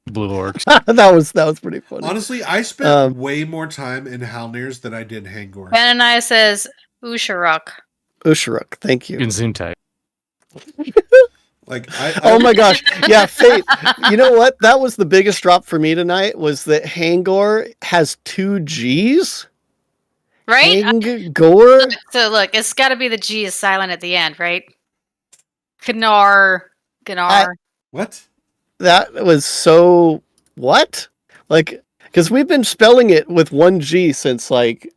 Blue orcs. that was pretty funny. Honestly, I spent way more time in Halnir's than I did Hanggore. Benaniah says Usharuk. Usharuk, thank you. Gesundheit. Like, Oh my gosh, yeah, Fate. You know what? That was the biggest drop for me tonight. Was that Hanggore has 2 G's? Right? Hanggore. So look, it's got to be the G is silent at the end, right? Gnar. What? That was so what? Like, because we've been spelling it with 1 G since like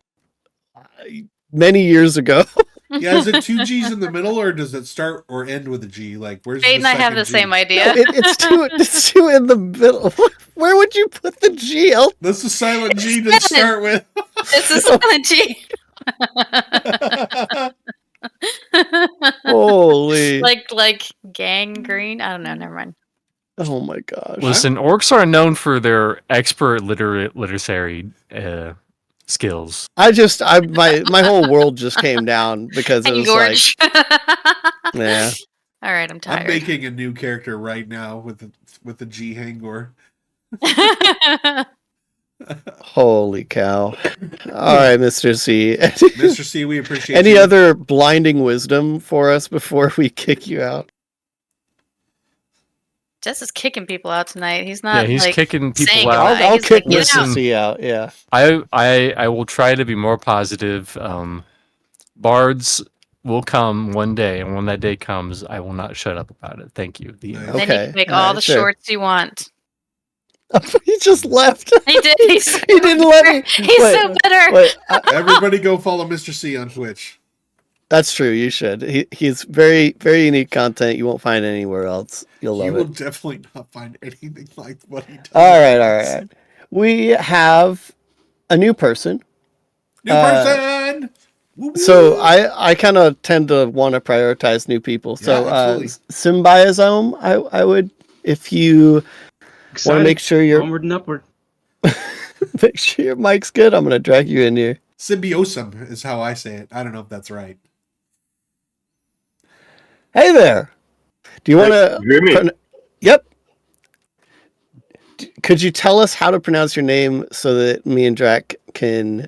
many years ago. Yeah, is it 2 G's in the middle, or does it start or end with a G? Like, where's Fate the and I have second the G? same idea. It's two in the middle. Where would you put the G? That's the silent G to It's start with. It's a silent G. Holy! like gangrene. I don't know. Never mind. Oh my gosh! Listen, orcs are known for their expert literary skills. My whole world just came down because it was like, yeah. All right, I'm tired. I'm making a new character right now with the G Hanggore. Holy cow. All right, Mr. C. Mr. C, we appreciate Any you. other blinding wisdom for us before we kick you out? Jess is kicking people out tonight. He's not. Yeah, he's like, kicking people saying out. goodbye. I'll He's kick like, "Get Mr. out." C out, yeah. I will try to be more positive. Bards will come one day, and when that day comes, I will not shut up about it. Thank you. The end. Nice. Then you Okay. can make All all right, the sure. shorts you want. He just left. He did. He didn't let me. He's Wait, so bitter. Wait, Everybody go follow Mr. C on Twitch. that's true. You should. He's very, very unique content. You won't find anywhere else. You'll You love will it. definitely not find anything like what he does. All right. We have a new person. New person. Woo-woo. So I kind of tend to want to prioritize new people. So absolutely. Symbiosome, I would, if you want to make sure onward and upward. make sure your mic's good, I'm gonna drag you in here. Symbiosum is how I say it. I don't know if that's right. Hey there. Do you want to hear me? Yep. Could you tell us how to pronounce your name so that me and Draq can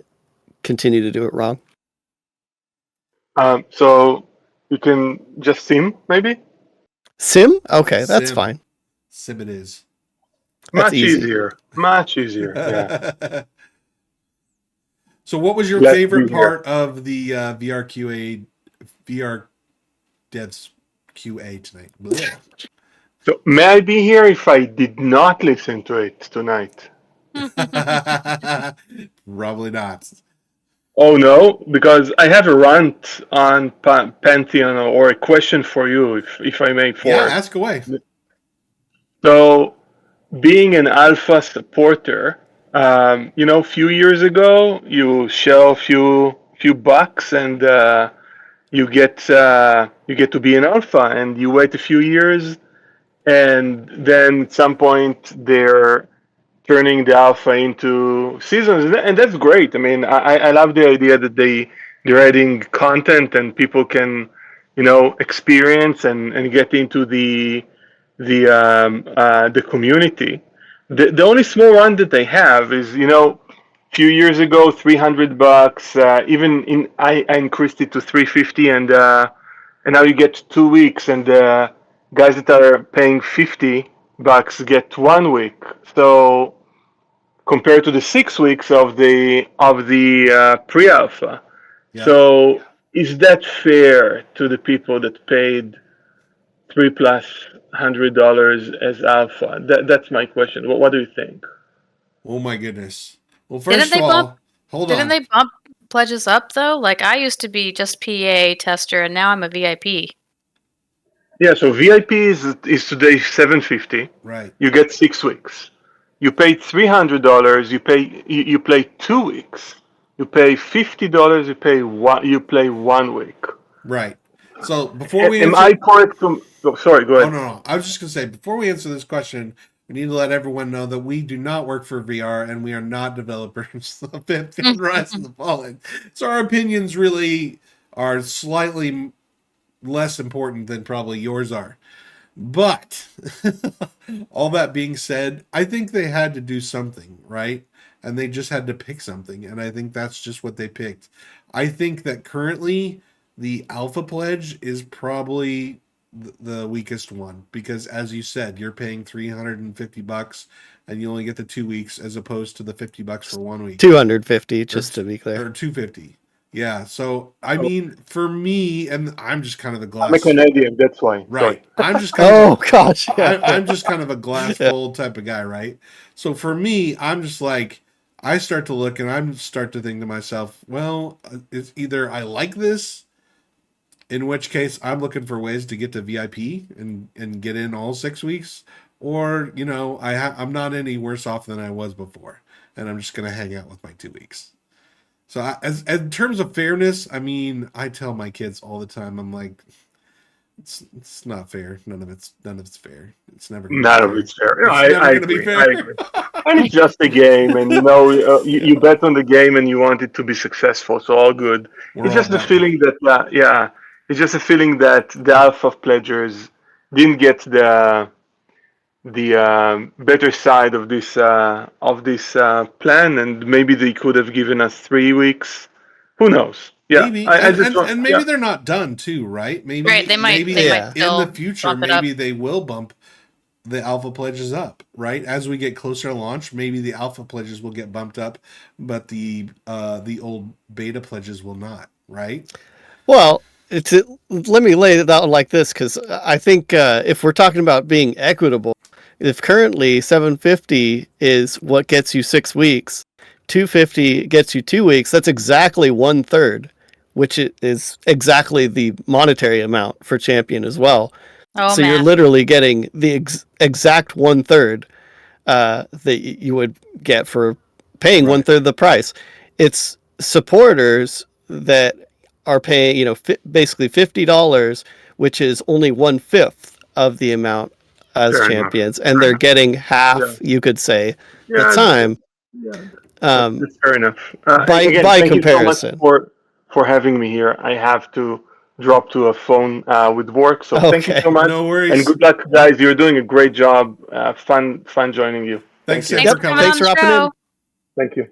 continue to do it wrong? So you can just sim, maybe? Sim? Okay, that's Sim. fine. Sim it is. That's Much easy. easier. Much easier. Yeah. So what was your Let's favorite be here. part of the VR devs QA tonight? Blech. So may I be here if I did not listen to it tonight? Probably not. Oh no, because I have a rant on Pantheon or a question for you, if I may. For Yeah, ask away. So, being an alpha supporter, a few years ago, you shell a few bucks and you get to be an alpha, and you wait a few years, and then at some point they're turning the alpha into seasons, and that's great. I mean, I love the idea that they're adding content and people can, experience and get into the community. The only small run that they have is, a few years ago, $300. Even I increased it to $350, and now you get 2 weeks, and guys that are paying $50 get 1 week. So compared to the 6 weeks of the pre-alpha. Yeah. So is that fair to the people that paid $300+ as alpha? That's my question. What do you think? Oh my goodness. Well, Didn't first they of all, bump- hold Didn't on. they bump pledges up though? Like I used to be just PA tester, and now I'm a VIP. Yeah, so VIP is today $750. Right. You get 6 weeks. You pay $300. You play 2 weeks. You pay $50. You play 1 week. Right. So before we Am answer, I correct? Sorry, go ahead. Oh no. I was just gonna say before we answer this question, we need to let everyone know that we do not work for VR and we are not developers of Pantheon Rise of the Fallen. So our opinions really are slightly less important than probably yours are. But all that being said, I think they had to do something, right? And they just had to pick something. And I think that's just what they picked. I think that currently the alpha pledge is probably the weakest one because, as you said, you're paying $350 and you only get the 2 weeks as opposed to the $50 for 1 week. 250, just to be clear. Or $250. Yeah. So I mean, for me, and I'm just kind of the glass. I'm a Canadian, that's why. Right. Sorry. I'm just kind of gosh. I'm just kind of a glass full type of guy, right? So for me, I'm just like, I start to look and I start to think to myself, well, it's either I like this, in which case I'm looking for ways to get to VIP and get in all 6 weeks, or I'm not any worse off than I was before, and I'm just gonna hang out with my 2 weeks. So as in terms of fairness, I mean, I tell my kids all the time, I'm like, it's not fair. None of it's fair. It's never gonna None be of fair. it's fair. It's I never gonna agree. be I fair. agree. And it's just a game, and you bet on the game, and you want it to be successful. So all good. We're It's all just the betting. feeling that it's just a feeling that the alpha pledgers didn't get the better side of this plan, and maybe they could have given us 3 weeks. Who knows? Yeah, Maybe, I just want, and maybe they're not done too, right? Maybe Right, they might- maybe they might in the still future, bump it up. maybe they will bump the alpha pledges up, right? As we get closer to launch, maybe the alpha pledges will get bumped up, but the old beta pledges will not, right? Well, let me lay it out like this, because I think if we're talking about being equitable, if currently $750 is what gets you 6 weeks, $250 gets you 2 weeks, that's exactly 1/3, which is exactly the monetary amount for champion as well. Oh, so you're man. literally getting the exact 1/3 that you would get for paying Right. 1/3 the price. It's supporters that are paying, basically $50, which is only 1/5 of the amount as Fair enough. champions, and they're getting half, Yeah. you could say, the Yeah, time. that's fair enough. By Again, by thank you so much comparison. for having me here. I have to drop to a phone with work, so thank you Okay. so much. No worries. And good luck, guys. You're doing a great job. Fun joining you. Thanks, Thank Sid, you. for coming. Thanks for hopping in. Thank you.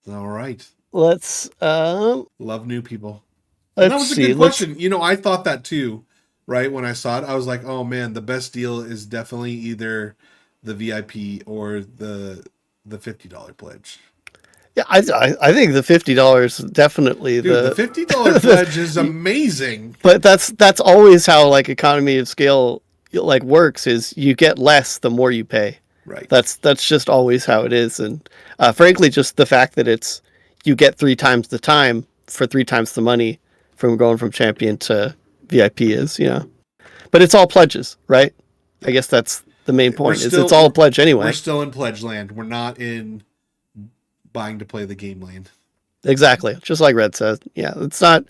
All right. Let's Love new people. And that let's was a see. good question. I thought that too, right? When I saw it, I was like, oh man, the best deal is definitely either the VIP or the $50 pledge. Yeah, I think the $50 definitely Dude, the $50 pledge is amazing. But that's always how like economy of scale like works, is you get less the more you pay. Right. That's just always how it is, and frankly, just the fact that you get 3 times the time for 3 times the money from going from champion to VIP is, but it's all pledges, right? I guess that's the main point. It's all a pledge anyway. We're still in pledge land. We're not in buying to play the game land. Exactly, just like Red said. Yeah, it's not.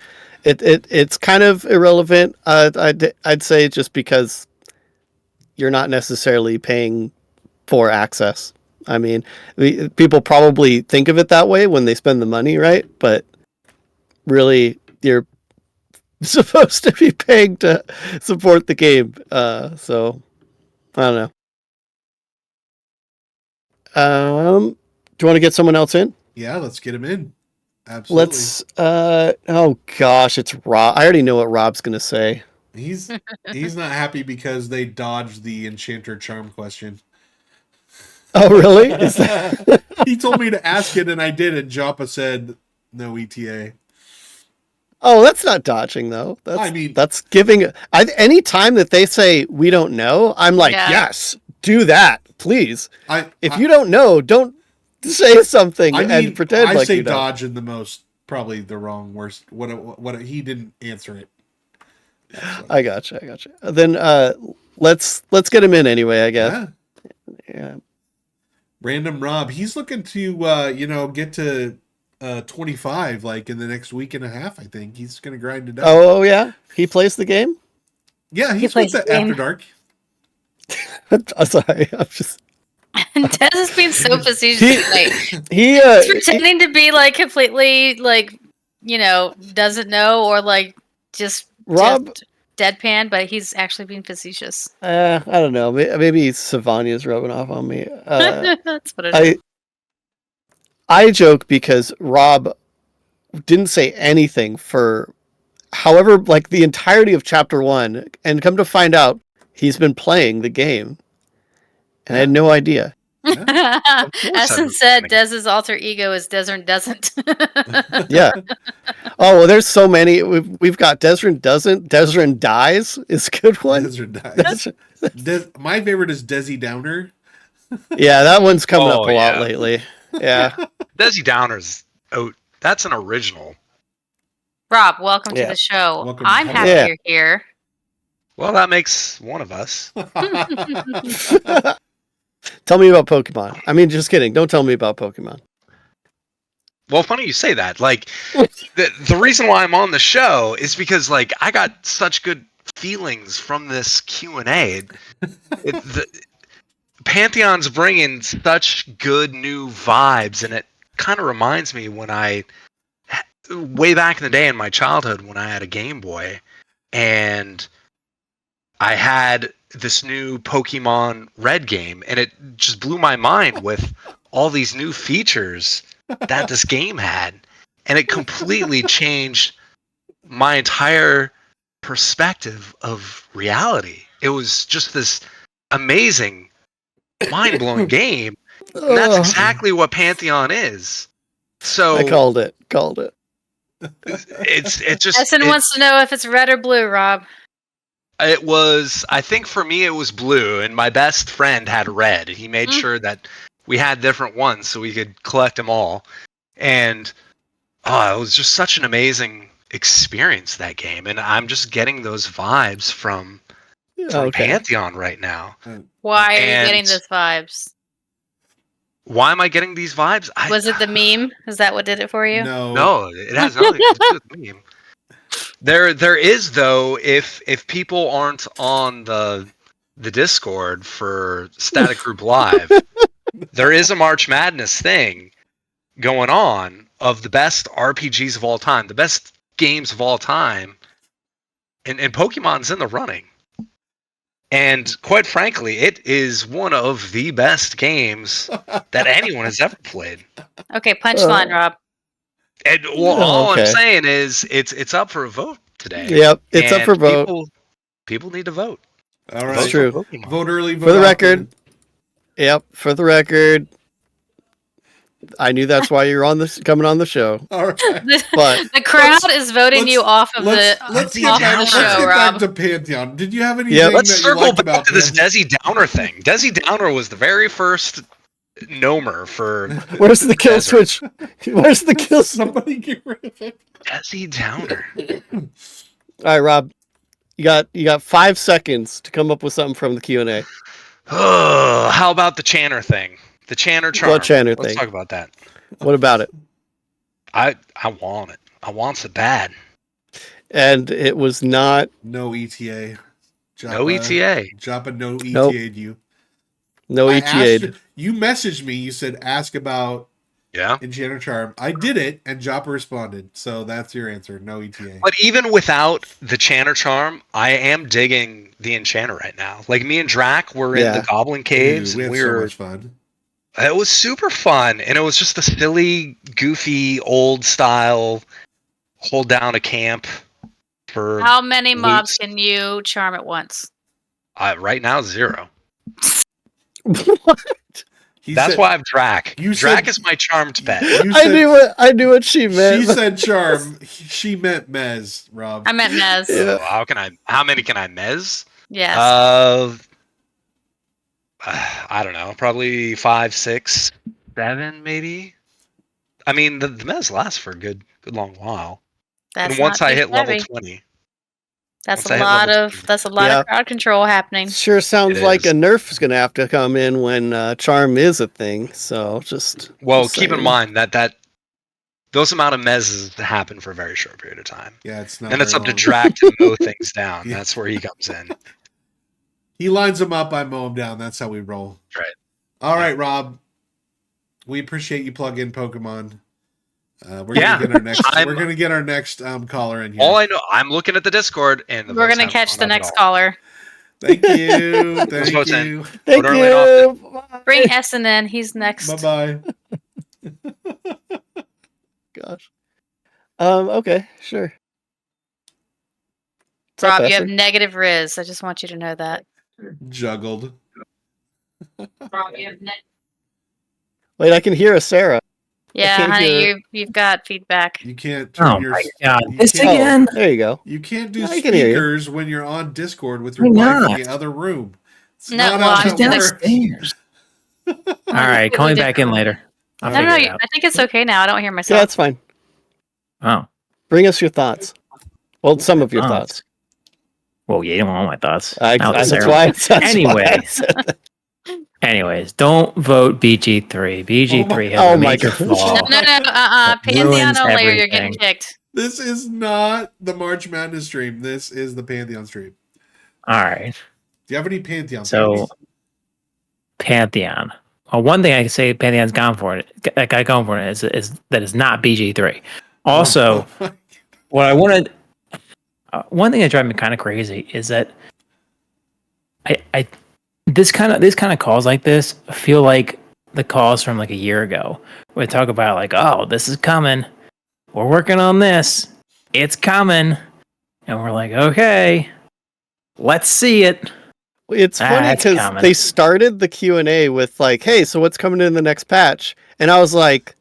It's kind of irrelevant. I'd say, just because you're not necessarily paying for access. I mean, people probably think of it that way when they spend the money, right? But really, you're supposed to be paying to support the game. So I don't know. Do you want to get someone else in? Yeah, let's get him in. Absolutely. Let's. Oh gosh, it's Rob. I already know what Rob's gonna say. He's not happy because they dodged the Enchanter Charm question. Oh really? Is that... He told me to ask it, and I did, and Joppa said no ETA. Oh, that's not dodging though. That's giving. Any time that they say we don't know, I'm like, yes, do that, please. If you don't know, don't say something and pretend like you don't. I say dodge in the most, probably the wrong worst. What he didn't answer it. I gotcha. Then let's get him in anyway, I guess. Yeah. Random Rob, he's looking to get to 25 like in the next week and a half. I think he's gonna grind it out. Oh yeah, he plays the game. Yeah, he plays the After Dark. I'm sorry, I'm just. Des is being so facetious tonight. He's pretending to be like completely like doesn't know, or like just deadpan, but he's actually being facetious. I don't know. Maybe Savania's rubbing off on me. That's what it is. I joke because Rob didn't say anything for however, like the entirety of chapter 1, and come to find out he's been playing the game, and I had no idea. Essen said Dez's alter ego is Desryn doesn't. Yeah. Oh, well, there's so many. We've got Desryn doesn't. Desryn dies is a good one. Desryn dies. My favorite is Desi Downer. Yeah, that one's coming up a lot lately. Yeah. Desi Downer's that's an original. Rob, welcome to the show. Welcome. I'm happy you're here. Well, that makes one of us. Tell me about Pokemon. I mean, just kidding. Don't tell me about Pokemon. Well, funny you say that. Like, the reason why I'm on the show is because, like, I got such good feelings from this Q&A. Pantheon's bringing such good new vibes, and it kind of reminds me when way back in the day in my childhood when I had a Game Boy, and I had this new Pokemon Red game, and it just blew my mind with all these new features that this game had, and it completely changed my entire perspective of reality. It was just this amazing, mind-blowing game, and that's exactly what Pantheon is. So I called it. it's just. Essen wants to know if it's red or blue, Rob. It was, I think for me, it was blue, and my best friend had red. He made sure that we had different ones so we could collect them all. And it was just such an amazing experience, that game. And I'm just getting those vibes from Pantheon right now. Why are you getting those vibes? Why am I getting these vibes? Was it the meme? Is that what did it for you? No, it has nothing to do with the meme. There is, though, if people aren't on the Discord for Static Group Live, there is a March Madness thing going on of the best RPGs of all time, the best games of all time, and Pokemon's in the running. And quite frankly, it is one of the best games that anyone has ever played. Okay, punchline, Rob. And all I'm saying is it's up for a vote today. Yep, it's up for vote. People need to vote. All right, it's true. Vote early. Vote for the often. record. Yep, for the record. I knew that's why you're coming on the show. All right, but the crowd is voting you off of the show, let's Rob. get back to Pantheon. Did you have anything Let's that you circle liked back about to this Pantheon? Desi Downer thing. Desi Downer was the very first Nomer for. Where's the kill switch? Where's the kill switch? Somebody get rid of it. Desi Downer. All right, Rob. You got 5 seconds to come up with something from the Q&A. Oh, how about the Channer thing? The Channer charm. What Channer Let's thing? talk about that. What about it? I want it. I want it bad. And it was not. No ETA. No ETA. Joppa no ETA'd Nope. you. No ETA. You messaged me. You said ask about Yeah. Enchanter Charm. I did it, and Joppa responded. So that's your answer. No ETA. But even without the Channer charm, I am digging the Enchanter right now. Like me and Draq were in the Goblin Caves. Dude, we and had so much fun. It was super fun, and it was just a silly, goofy, old style hold down a camp for. How many mobs weeks. can you charm at once? Right now, 0. What? That's why I'm Draq. Draq is my charmed pet. I knew what she meant. She said charm. She meant Mez, Rob. I meant Mez. So how many can I mez? Yes. I don't know. Probably 5, 6, 7, maybe. I mean, the mez lasts for a good long while. That's and once not I too hit level shabby. 20. That's once a I hit lot level of 20. that's a lot of crowd control happening. Sure sounds It like is. a nerf is going to have to come in when charm is a thing. So just Keep in mind that those amount of mezzes happen for a very short period of time. Yeah, it's not. Then it's very up to long. Draq to mow things down. Yeah. That's where he comes in. He lines them up. I mow them down. That's how we roll. Right. All right, Rob. We appreciate you plug in Pokemon. We're Yeah. gonna get our next. I'm- We're gonna get our next caller in here. All I know, I'm looking at the Discord, and We're gonna catch the next caller. Thank you. Thank votes you. Thank Put our lid you. Bring Essen in. He's next. Bye bye. Gosh. Okay, sure. What's up, Rob, you have Esther? negative Riz. I just want you to know that. Juggled. Rob, you have Wait, I can hear Asera. yeah, can't honey, hear- you've got feedback. You can't turn your. God, you this can't- again? Oh, there you go. You can't do Yeah, I can hear you. speakers when you're on Discord with your Why wife not? in the other room. It's No, not well, how I'm that gonna- works. All right, call me back in later. I'll No, no, figure it out. I think it's okay now. I don't hear Yeah, myself. that's fine. Oh, Bring us your thoughts. Well, some of your Oh. thoughts. well, yeah, you don't want my thoughts. That's Not why. necessarily. That's why Anyway. I said that. Anyways, don't vote BG3. BG3 has Oh a my major gosh. flaw. No, That Pantheon ruins only, or you're getting everything. kicked. This is not the March Madness stream. This is the Pantheon stream. All right. Do you have any Pantheon? So, theories? Pantheon. Well, one thing I can say Pantheon's gone for it. That guy going for it is that is not BG3. Also, what I wanted. One thing that drives me kind of crazy is that I this kind of calls like this feel like the calls from like a year ago. We talk about like, oh, this is coming. We're working on this. It's coming, and we're like, okay, let's see it. It's funny it's because coming. they started the Q&A with like, "Hey, so what's coming in the next patch?" And I was like,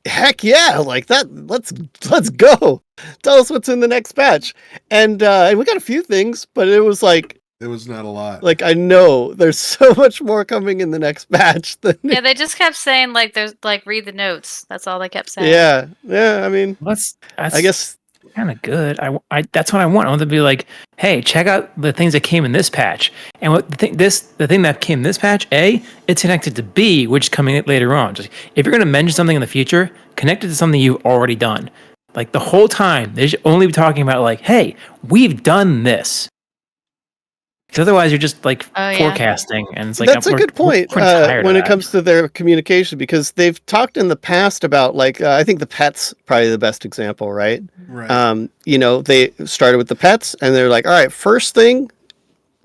"Heck yeah! Like that. Let's go. Tell us what's in the next patch." And we got a few things, but it was like It was not a lot. like I know there's so much more coming in the next patch. Than Yeah, they just kept saying like there's like read the notes. That's all they kept saying. yeah. I mean, That's I guess kind of good. I that's what I want. I want them to be like, hey, check out the things that came in this patch. And what the thing that came in this patch, A, it's connected to B, which is coming later on. Just if you're gonna mention something in the future, connect it to something you've already done. Like the whole time, they should only be talking about like, hey, we've done this. Because otherwise, you're just like forecasting, and it's like that's a good point when it comes to their communication, because they've talked in the past about like I think the pets probably the best example, right? Right. You know, they started with the pets, and they're like, all right, first thing,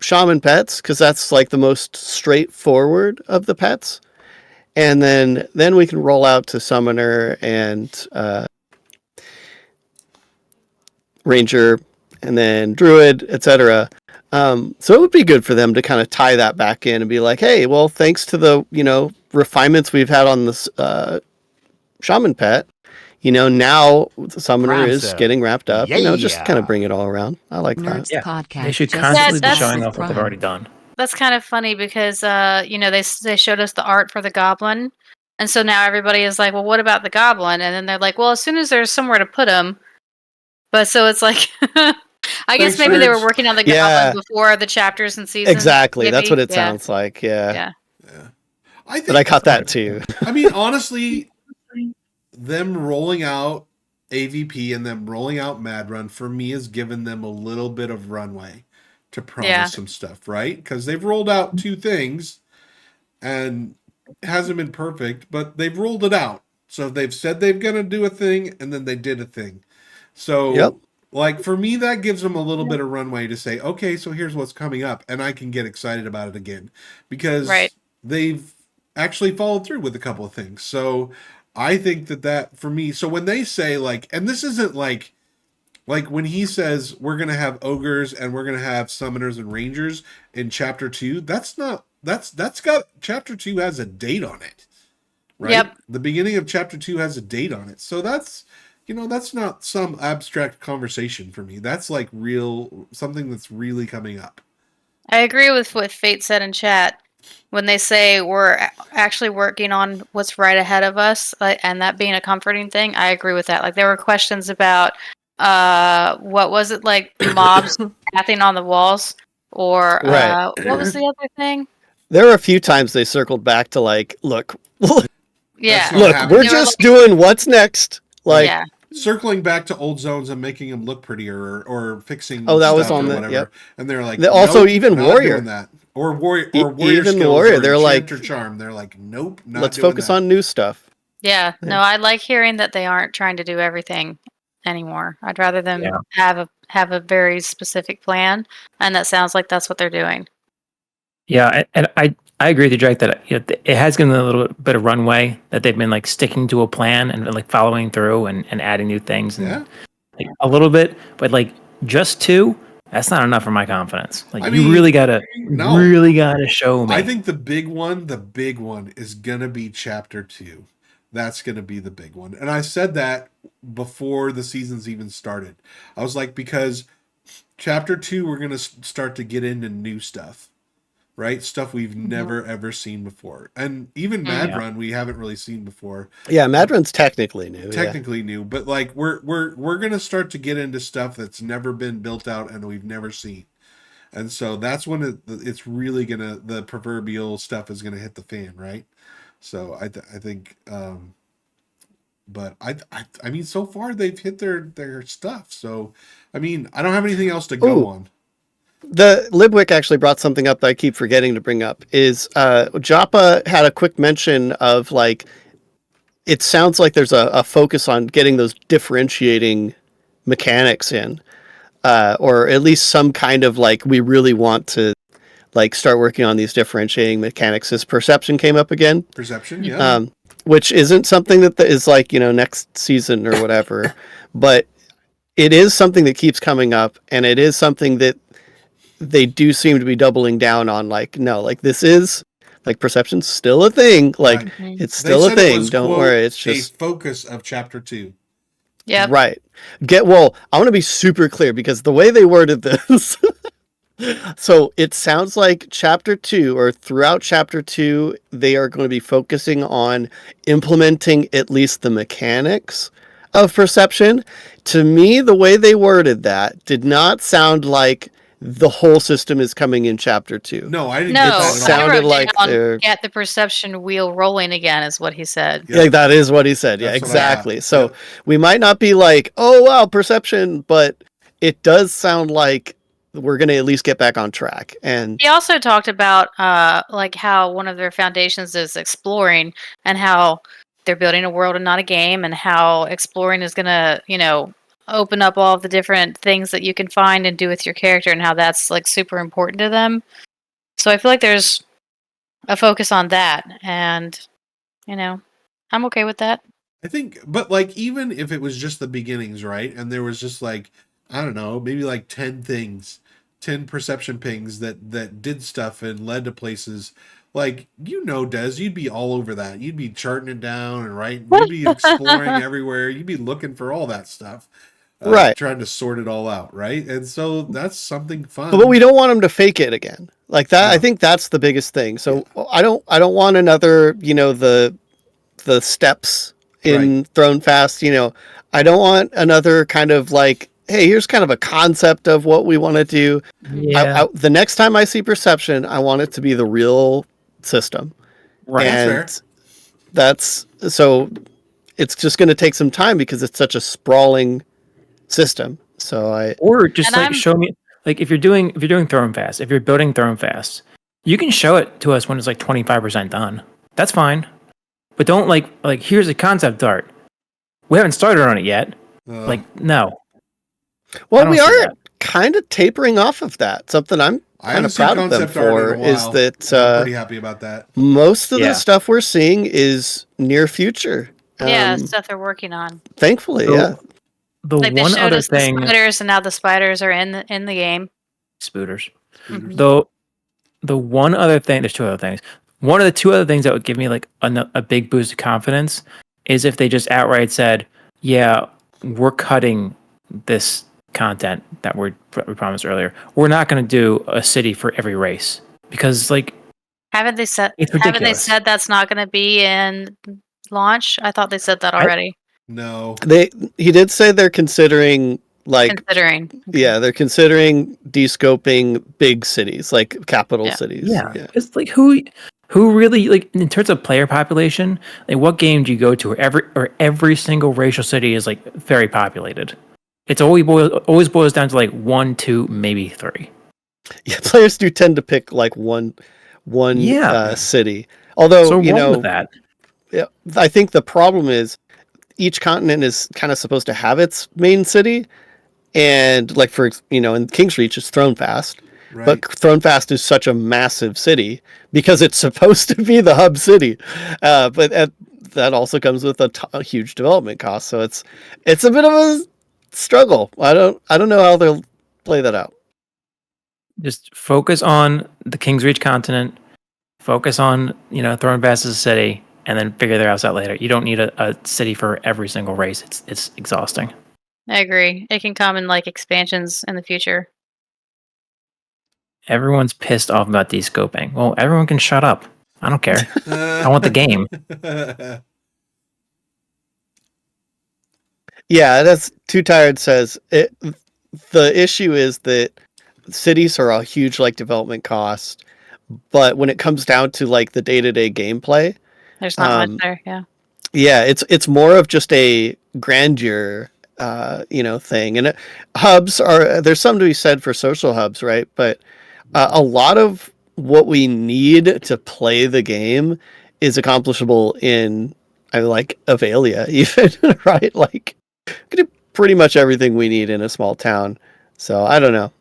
shaman pets, because that's like the most straightforward of the pets, and then we can roll out to summoner and ranger, and then druid, etc. So it would be good for them to kind of tie that back in and be like, hey, well, thanks to the, refinements we've had on this shaman pet, now the summoner is getting wrapped up, just kind of bring it all around. I like that. Yeah. Podcast They should just constantly be that's- showing off what they've already done. That's kind of funny because they showed us the art for the goblin, and so now everybody is like, well, what about the goblin? And then they're like, well, as soon as there's somewhere to put him. But so it's like, I guess maybe they were working on the goblin before the chapters and seasons. Exactly, maybe. That's what it sounds like. Yeah. But I caught that too. I mean, honestly, them rolling out AVP and them rolling out Mad Run for me has given them a little bit of runway to promise some stuff, right? Because they've rolled out 2 things and it hasn't been perfect, but they've rolled it out. So they've said they're going to do a thing and then they did a thing. So like for me, that gives them a little bit of runway to say, okay, so here's what's coming up, and I can get excited about it again because they've actually followed through with a couple of things. So I think that for me, so when they say like, and this isn't like when he says we're gonna have ogres and we're gonna have summoners and rangers in chapter 2, that's got chapter 2 has a date on it, right? Yep. The beginning of chapter 2 has a date on it, so that's not some abstract conversation for me. That's like real, something that's really coming up. I agree with what Fate said in chat when they say we're actually working on what's right ahead of us, and that being a comforting thing. I agree with that. Like there were questions about what was it, like mobs pathing on the walls, or what was the other thing? There were a few times they circled back to like, look, yeah, look, we're just doing what's next. Like, circling back to old zones and making them look prettier or fixing that was stuff on or the whatever. Yep. And they're like, also nope, even not warrior doing that. Or warrior even skills, the warrior, or they're like charm. They're like, nope, not let's doing focus that. on new stuff. Yeah, no, I like hearing that they aren't trying to do everything anymore. I'd rather them have a very specific plan, and that sounds like that's what they're doing. Yeah, and I agree with you, Drake, that it has given them a little bit of runway, that they've been like sticking to a plan and like following through and adding new things and like, a little bit, but like just 2, that's not enough for my confidence. Like you really gotta show me. I think the big one is gonna be chapter 2. That's gonna be the big one. And I said that before the seasons even started. I was like, because chapter 2, we're gonna start to get into new stuff. Right? Stuff we've never ever seen before. And even Mad Run we haven't really seen before. Yeah, Mad Run's technically new. Technically new, but like we're going to start to get into stuff that's never been built out and we've never seen. And so that's when it's really going to, the proverbial stuff is going to hit the fan, right? So I think but I mean so far they've hit their stuff. So I mean, I don't have anything else to go on. The Libwick actually brought something up that I keep forgetting to bring up. Is Joppa had a quick mention of like, it sounds like there's a focus on getting those differentiating mechanics in, or at least some kind of like, we really want to like start working on these differentiating mechanics. As perception came up again, Perception, yeah. which isn't something that is like, next season or whatever, but it is something that keeps coming up, and it is something that they do seem to be doubling down on. Like, no, like this is like perception's still a thing. Like Right. it's They still a said it thing. was, Don't quote, worry. It's a just focus of chapter 2. Yep. right. I want to be super clear because the way they worded this. So it sounds like chapter 2, or throughout chapter 2, they are going to be focusing on implementing at least the mechanics of perception. To me, the way they worded that did not sound like the whole system is coming in chapter 2. No, I didn't No, get that I at all. sounded wrote like down, they're- get the perception wheel rolling again, is what he said. Yep. Yeah, that is what he said. Yeah, That's what I thought. exactly. So Yep. we might not be like, oh wow, perception, but it does sound like we're going to at least get back on track. And He also talked about like how one of their foundations is exploring, and how they're building a world and not a game, and how exploring is going to, open up all of the different things that you can find and do with your character, and how that's like super important to them. So I feel like there's a focus on that, and I'm okay with that. I think, but like, even if it was just the beginnings, right? And there was just like, I don't know, maybe like 10 things, 10 perception pings that did stuff and led to places. Like, Des, you'd be all over that. You'd be charting it down and writing. You'd be exploring everywhere. You'd be looking for all that stuff. Right. Trying to sort it all out, right? And so that's something fun. but we don't want them to fake it again. Like that, No. I think that's the biggest thing. So I don't want another, the steps in Thrown Fast. I don't want another kind of like, hey, here's kind of a concept of what we want to do. Yeah. The next time I see perception, I want it to be the real system. Right. That's And that's so it's just going to take some time because it's such a sprawling system. So Or just And like I'm- show me, like if you're doing Thrown Fast, if you're building Thrown Fast, you can show it to us when it's like 25% done. That's fine. But don't like here's a concept art. We haven't started on it yet. No. well, don't we see are that. kind of tapering off of that. Something I'm I kind haven't of seen proud of them concept art for in a is while. that I'm pretty happy about that. most of Yeah. the stuff we're seeing is near future. Yeah, stuff they're working on. Thankfully, So- yeah. The Like they one showed other us the thing, spiders, and now the spiders are in the game. spooters. Mhm. Though the one other thing, there's two other things. One of the two other things that would give me like a big boost of confidence is if they just outright said, "Yeah, we're cutting this content that we promised earlier. We're not going to do a city for every race because like Haven't they said? It's Haven't they ridiculous. said that's not going to be in launch? I thought they said that already. No. He did say they're considering Considering. they're considering descoping big cities, like capital cities. yeah, it's like who really like in terms of player population, like what game do you go to where every single racial city is like very populated? It's always boils down to like 1, 2, maybe 3. Yeah, players do tend to pick like one Yeah. city. Although, So wrong with that. Yeah, I think the problem is each continent is kind of supposed to have its main city, and like for in King's Reach it's Thrown Fast, Right. but Thrown Fast is such a massive city because it's supposed to be the hub city, but that also comes with a huge development cost. So it's a bit of a struggle. I don't know how they'll play that out. Just focus on the King's Reach continent, focus on Thrown Fast as a city, and then figure their house out later. You don't need a city for every single race. It's exhausting. I agree. It can come in like expansions in the future. Everyone's pissed off about descoping. Well, everyone can shut up. I don't care. I want the game. Yeah, that's Too Tired says it. The issue is that cities are a huge like development cost, but when it comes down to like the day-to-day gameplay, There's not much there. Yeah. yeah, it's more of just a grandeur thing. And hubs there's something to be said for social hubs, right? But a lot of what we need to play the game is accomplishable in Avelia, even, right? Like, we can do pretty much everything we need in a small town. So I don't know.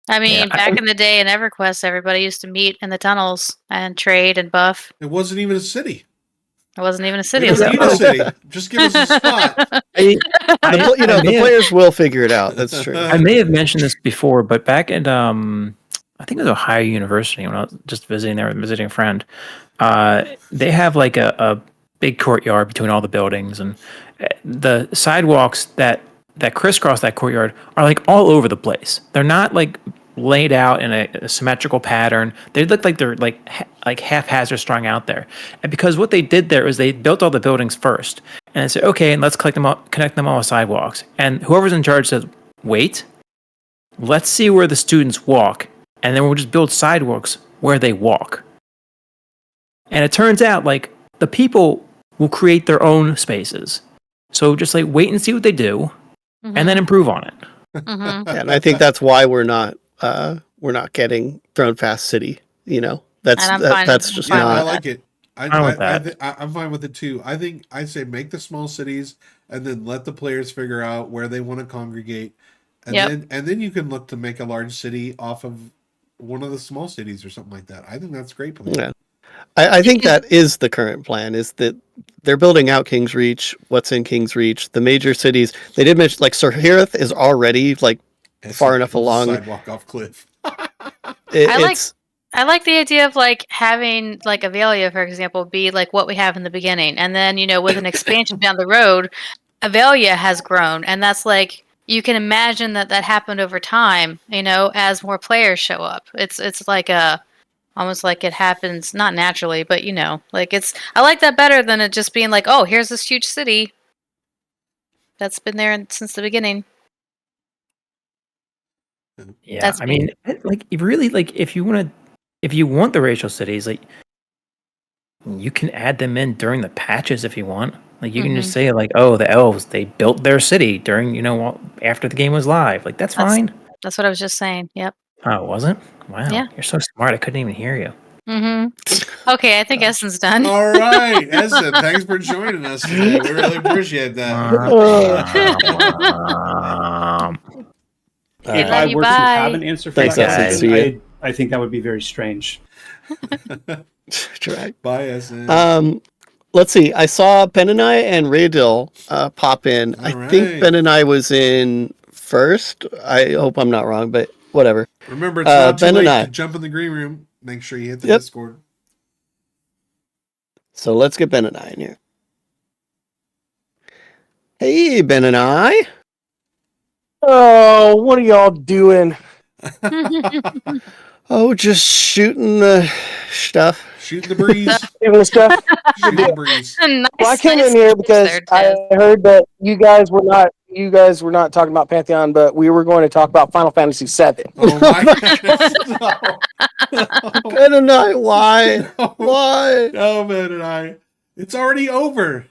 I mean, back in the day in EverQuest, everybody used to meet in the tunnels and trade and buff. It wasn't even a city. It wasn't even a city. We don't need a city. Just give us a spot. The players will figure it out. That's true. I may have mentioned this before, but back at I think it was Ohio University when I was just visiting there, visiting a friend. They have like a big courtyard between all the buildings, and the sidewalks that crisscross that courtyard are like all over the place. They're not like laid out in a symmetrical pattern. They look like they're like haphazard strung out there. And because what they did there is they built all the buildings first, and they said, okay, and let's connect them all with sidewalks. And whoever's in charge said, wait, let's see where the students walk, and then we'll just build sidewalks where they walk. And it turns out like the people will create their own spaces. So just like wait and see what they do, and then improve on it. And I think that's why we're not getting Thrown Fast City. That's just not. I like it. I'm fine with it too. I say make the small cities and then let the players figure out where they want to congregate, and then you can look to make a large city off of one of the small cities or something like that. I think that's great plan. Yeah. I think that is the current plan, is that they're building out King's Reach, what's in King's Reach, the major cities. They did mention, like, Sir Hirith is already, like, far enough along. Sidewalk off cliff. I like the idea of, like, having, like, Avelia, for example, be, like, what we have in the beginning. And then, with an expansion down the road, Avelia has grown. And that's, like, you can imagine that happened over time, as more players show up. It's like almost like it happens, not naturally, but I like that better than it just being like, oh, here's this huge city that's been there since the beginning. Yeah, that's I mean, like, really, like, if you want the racial cities, like, you can add them in during the patches if you want. Like, you can just say, like, oh, the elves, they built their city during, after the game was live. Like, that's fine. That's what I was just saying. Yep. Oh, it wasn't? Wow. Yeah. You're so smart. I couldn't even hear you. Okay, I think Essen's done. All right, Essen, thanks for joining us today. We really appreciate that. If I were to have an answer for that question, I think that would be very strange. Bye, Essen. Let's see. I saw Benani and Raydil pop in. I think Benani was in first. I hope I'm not wrong, but whatever. Remember, it's not too late to jump in the green room. Make sure you hit the Discord. So let's get Benani in here. Hey, Benani. Oh, what are y'all doing? Oh, just shooting the stuff. Shooting the breeze. Shooting the stuff. Shooting the breeze. Well, I came in here because I heard that you guys were not talking about Pantheon, but we were going to talk about Final Fantasy VII. Oh my goodness. Benani, why? Why? No, Benani. It's already over.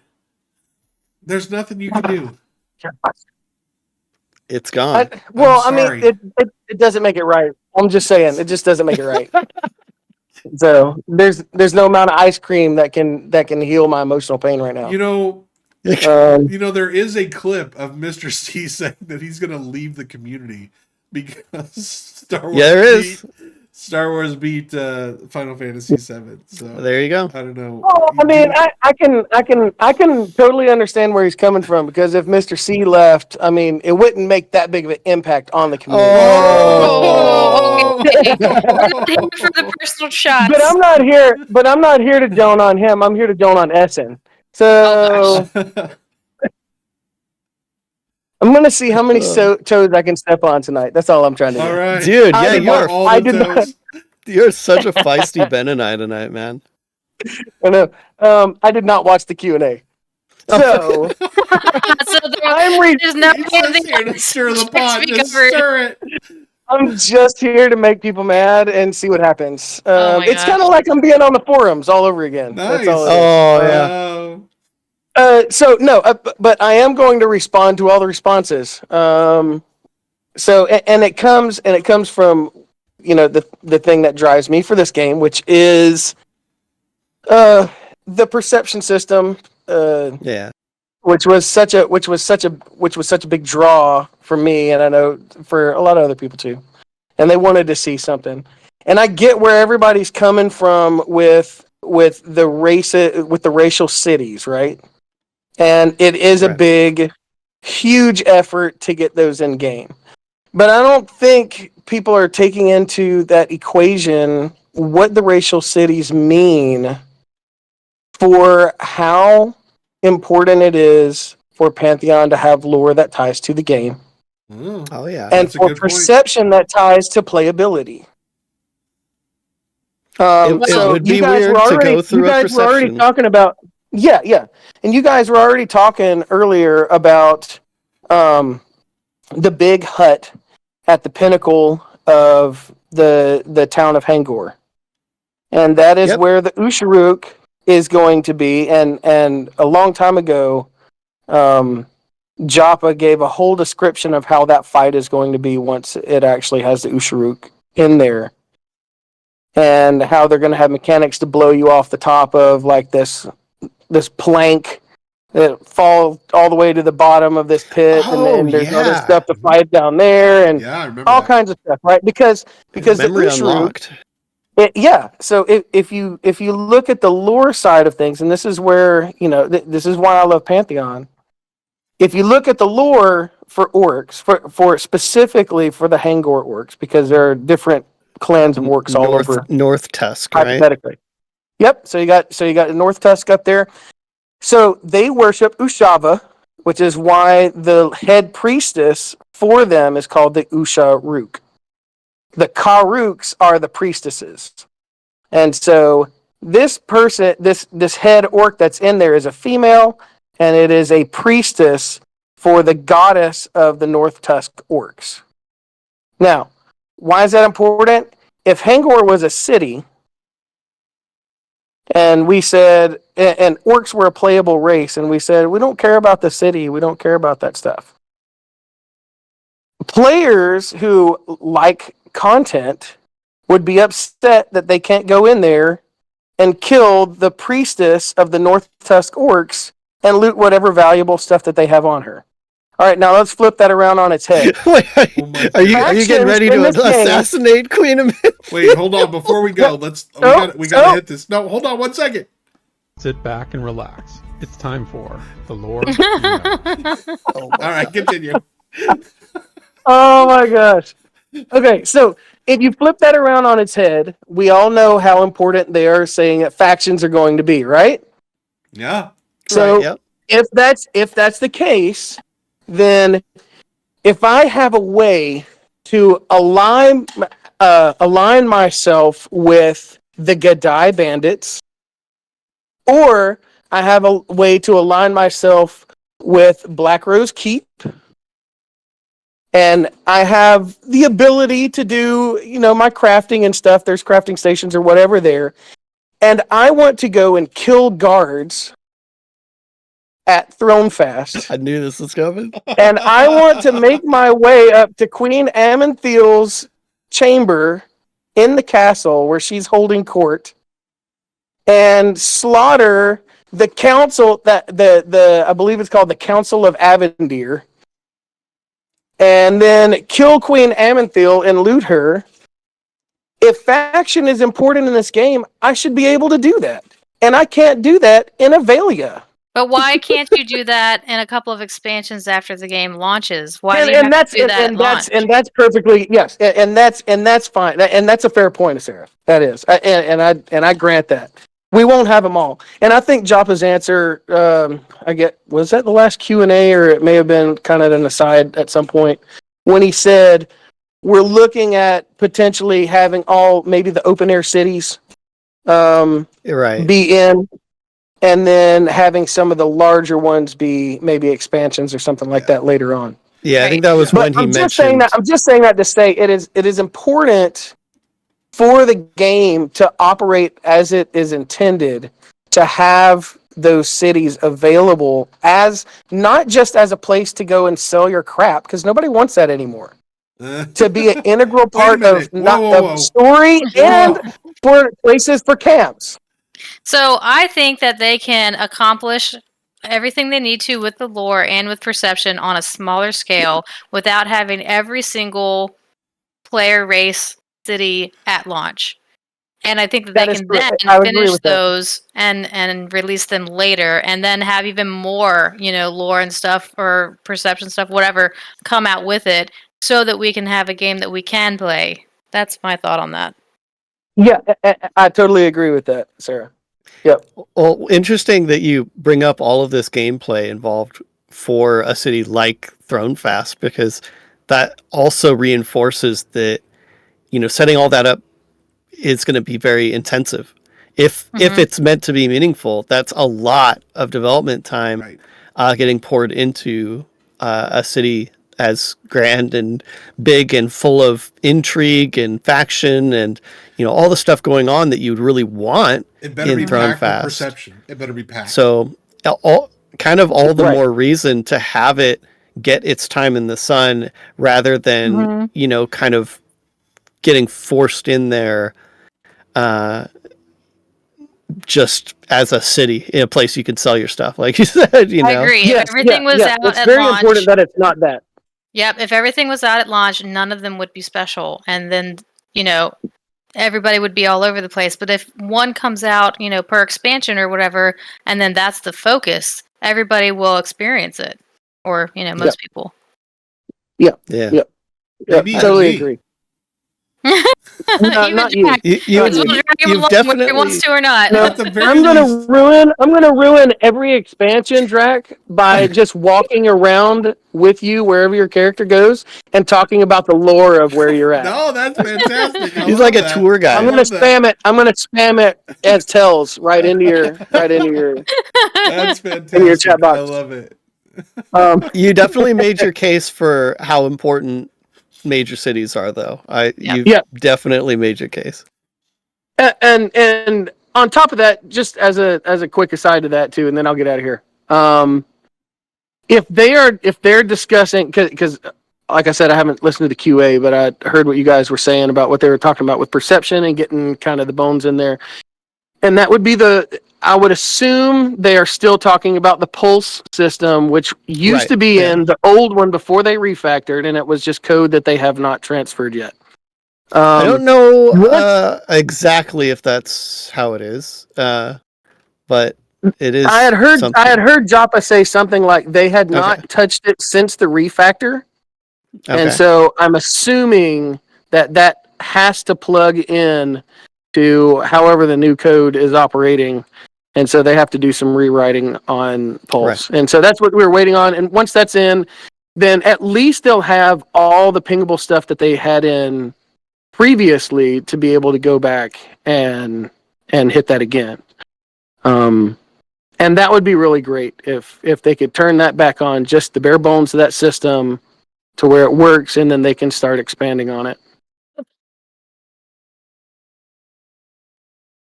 There's nothing you can do. It's gone. I mean, it doesn't make it right. I'm just saying, it just doesn't make it right. So there's no amount of ice cream that can heal my emotional pain right now. There is a clip of Mr. C saying that he's going to leave the community because Star Wars beat Final Fantasy VII. So there you go. I don't know. Oh, I mean, I can totally understand where he's coming from, because if Mr. C left, I mean, it wouldn't make that big of an impact on the community. For the personal shots. But I'm not here to don on him. I'm here to don on Essen. So I'm gonna see how many toes I can step on tonight. That's all I'm trying to do. All right, dude. You're such a feisty Benani tonight, man. I know. I did not watch the Q&A. So there's no here to stir the pot. Just stir it. I'm just here to make people mad and see what happens. It's kind of like I'm being on the forums all over again. Nice. That's all it is. Oh yeah. So no, but I am going to respond to all the responses. So and it comes from the thing that drives me for this game, which is the perception system. Yeah. Which was such a big draw for me, and I know for a lot of other people too. And they wanted to see something. And I get where everybody's coming from with the racial cities, right? And it is a big, huge effort to get those in game. But I don't think people are taking into that equation what the racial cities mean for how important it is for Pantheon to have lore that ties to the game. Oh yeah, and for perception that ties to playability. It would be weird to go through a perception. You guys were already talking about and you guys were already talking earlier about the big hut at the pinnacle of the town of Hanggore, and that is where the Usharuk is going to be. And a long time ago, Joppa gave a whole description of how that fight is going to be once it actually has the Usharuk in there, and how they're going to have mechanics to blow you off the top of like this plank that fall all the way to the bottom of this pit, and then there's other stuff to fight down there, and all kinds of stuff, right? Because the Usharuk. So if you look at the lore side of things, and this is where this is why I love Pantheon. If you look at the lore for orcs, for specifically for the Hanggore orcs, because there are different clans of orcs all over North Tusk, hypothetically. Right? Yep. So you got North Tusk up there. So they worship Ushava, which is why the head priestess for them is called the Usharuk. The Karuks are the priestesses. And so this person, this head orc that's in there is a female, and it is a priestess for the goddess of the North Tusk orcs. Now, why is that important? If Hanggore was a city, and we said, and orcs were a playable race, and we said, we don't care about the city, we don't care about that stuff. Players who like content would be upset that they can't go in there and kill the priestess of the North Tusk orcs and loot whatever valuable stuff that they have on her. All right, now let's flip that around on its head. Wait, are you getting ready to assassinate Queen of Myth? Wait, hold on. Before we go, we gotta hit this. No, hold on 1 second. Sit back and relax. It's time for the lore. All right, continue. Oh my gosh. Okay, so if you flip that around on its head, we all know how important they are saying that factions are going to be, right? Yeah. So if that's the case, then if I have a way to align myself with the Gadai bandits, or I have a way to align myself with Black Rose Keep, and I have the ability to do, my crafting and stuff. There's crafting stations or whatever there. And I want to go and kill guards at Thronefast. I knew this was coming. And I want to make my way up to Queen Amanthiel's chamber in the castle where she's holding court and slaughter the council, I believe it's called the Council of Avendir, and then kill Queen Amanthiel and loot her. If faction is important in this game, I should be able to do that. And I can't do that in Avelia. But why can't you do that in a couple of expansions after the game launches? Why do you have to do that at launch? And that's perfectly, yes, and that's fine, and that's a fair point, Asera. That is, and I grant that. We won't have them all. And I think Joppa's answer, was that the last Q&A, or it may have been kind of an aside at some point, when he said, we're looking at potentially having maybe the open air cities be in, and then having some of the larger ones be maybe expansions or something like that later on. Yeah, I think that was when he mentioned. I'm just saying that to say it is important for the game to operate as it is intended, to have those cities available as not just as a place to go and sell your crap, because nobody wants that anymore. To be an integral part of the story and for places for camps. So I think that they can accomplish everything they need to with the lore and with perception on a smaller scale without having every single player, race, city at launch. And I think that they can then finish those and release them later, and then have even more, lore and stuff or perception stuff, whatever, come out with it, so that we can have a game that we can play. That's my thought on that. Yeah, I totally agree with that, Sarah. Yep. Well, interesting that you bring up all of this gameplay involved for a city like Thronefast, because that also reinforces that, setting all that up is going to be very intensive. If it's meant to be meaningful, that's a lot of development time getting poured into a city as grand and big and full of intrigue and faction and all the stuff going on that you'd really want it better in be packed with Thronefast. perception. It better be packed. So all the more reason to have it get its time in the sun rather than kind of getting forced in there just as a city, in a place you can sell your stuff, like you said. I agree. If everything was out it's at very launch, important that it's not that. Yep, if everything was out at launch, none of them would be special, and then everybody would be all over the place. But if one comes out, per expansion or whatever, and then that's the focus, everybody will experience it, or most people. Yeah. Yeah. I totally agree. Not you. You've definitely wants to or not. No, I'm gonna ruin every expansion, Draq, by just walking around with you wherever your character goes and talking about the lore of where you're at. No, that's fantastic. He's like a tour guide. I'm gonna spam it as tells right into your. That's fantastic. In your chat box. I love it. You definitely made your case for how important major cities are, though. You definitely made your case. And on top of that, just as a quick aside to that too, and then I'll get out of here. If they're discussing, because like I said, I haven't listened to the QA, but I heard what you guys were saying about what they were talking about with perception and getting kind of the bones in there, and that would be I would assume they are still talking about the Pulse system, which used to be in the old one before they refactored, and it was just code that they have not transferred yet. I don't know exactly if that's how it is, but it is. I had heard Joppa say something like they had not touched it since the refactor, and so I'm assuming that has to plug in to however the new code is operating. And so they have to do some rewriting on Pulse. Right. And so that's what we're waiting on. And once that's in, then at least they'll have all the pingable stuff that they had in previously to be able to go back and hit that again. And that would be really great if they could turn that back on, just the bare bones of that system to where it works, and then they can start expanding on it.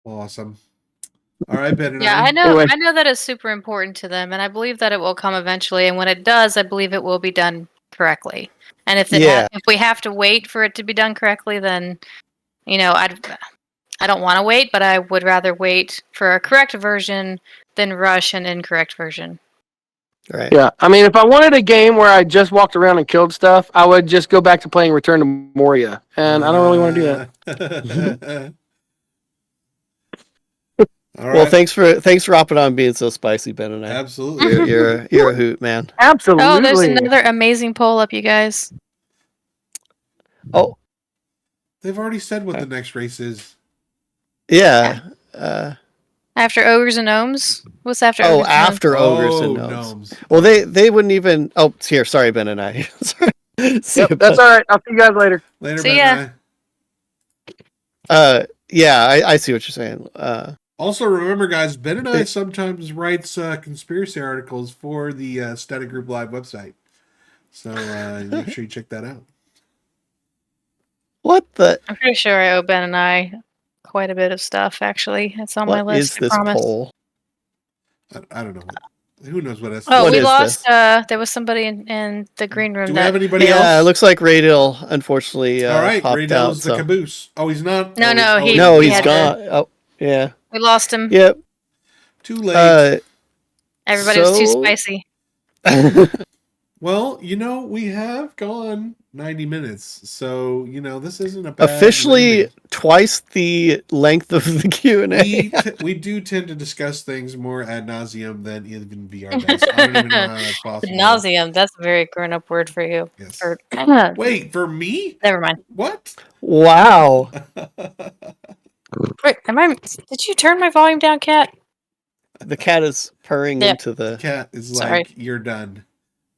Awesome. All right, Ben. Yeah, I know that it's super important to them, and I believe that it will come eventually. And when it does, I believe it will be done correctly. And if we have to wait for it to be done correctly, then I don't want to wait, but I would rather wait for a correct version than rush an incorrect version. Right. Yeah, I mean, if I wanted a game where I just walked around and killed stuff, I would just go back to playing Return to Moria, and I don't really want to do that. Right. Well, thanks for hopping on being so spicy, Ben and I. Absolutely. You're a hoot, man. Absolutely. Oh, there's another amazing poll up, you guys. Oh. They've already said what the next race is. Yeah. After Ogres and Gnomes? What's after Ogres and Gnomes? After Ogres and Gnomes. Well, they wouldn't even... Oh, here. Sorry, Ben and I. That's all right. I'll see you guys later. Later, see Ben ya. Yeah, I see what you're saying. Also, remember, guys, Ben and I sometimes writes conspiracy articles for the Static Group Live website. So make sure you check that out. What the? I'm pretty sure I owe Ben and I quite a bit of stuff, actually. It's on my list. What is this poll? I don't know. Who knows what? Oh, What we is lost. this? There was somebody in the green room. Do we have anybody Yeah, else? it looks like Radial unfortunately All right, popped Raydell's out. the So. caboose. Oh, he's not. No, no, he No, he's had gone. Oh, yeah. We lost him. Yep. Too late. Everybody was too spicy. Well, we have gone 90 minutes, so this isn't a bad Officially landing. twice the length of the Q&A. We do tend to discuss things more ad nauseum than even VR does. I don't even know how that's possible. Nauseum. That's a very grown-up word for you. Yes. Wait, for me? Never mind. What? Wow. Wait, did you turn my volume down, Cat? The cat is purring into the... cat is Sorry. like, you're done.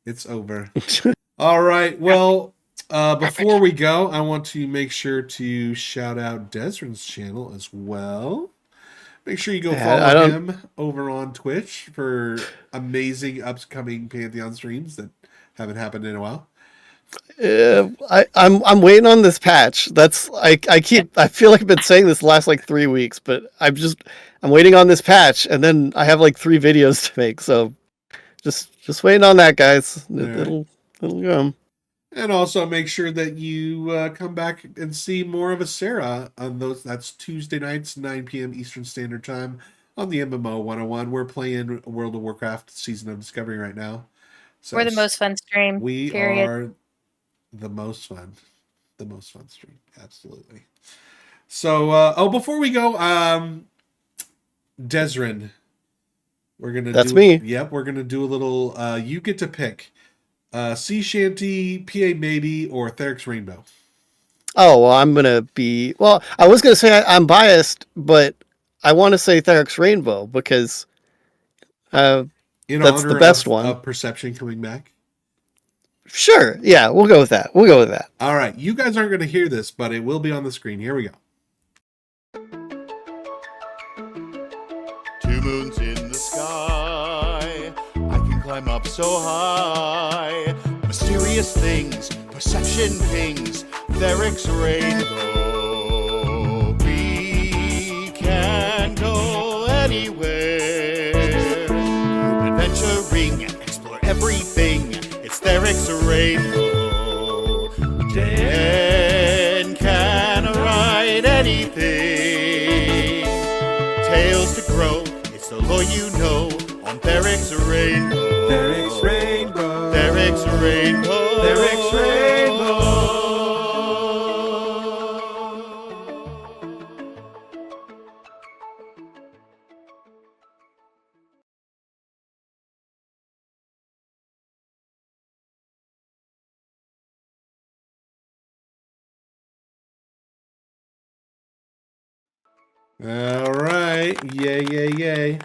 It's over. All right. Well, before we go, I want to make sure to shout out Desryn's channel as well. Make sure you go follow him over on Twitch for amazing upcoming Pantheon streams that haven't happened in a while. I'm waiting on this patch. I feel like I've been saying this the last like 3 weeks, but I'm waiting on this patch, and then I have like 3 videos to make. So just waiting on that, guys. It'll come. And also make sure that you come back and see more of Asera on those. That's Tuesday nights, 9 p.m. Eastern Standard Time on the MMO 101. We're playing World of Warcraft Season of Discovery right now. So We're the most fun stream. We period. are the most fun. The most fun stream. Absolutely. So, before we go, Desryn. That's me. Yep, we're gonna do a little. You get to pick, Sea Shanty, PA Maybe, or Therix Rainbow. Oh well, I'm gonna be. Well, I was gonna say I'm biased, but I want to say Therix Rainbow because that's the best one. Of Perception coming back. Sure. Yeah, we'll go with that. All right, you guys aren't going to hear this, but it will be on the screen. Here we go. 2 moons in the sky, I can climb up so high. Mysterious things, perception pings, Therix Rainbow. We can go anywhere. Group adventuring, explore everything. It's Therix Rainbow. Dan can write anything. Tales to grow, it's the lore you know on Therix Rainbow. Therix Rainbow. Therix Rainbow. Therix Rainbow. All right. Yay.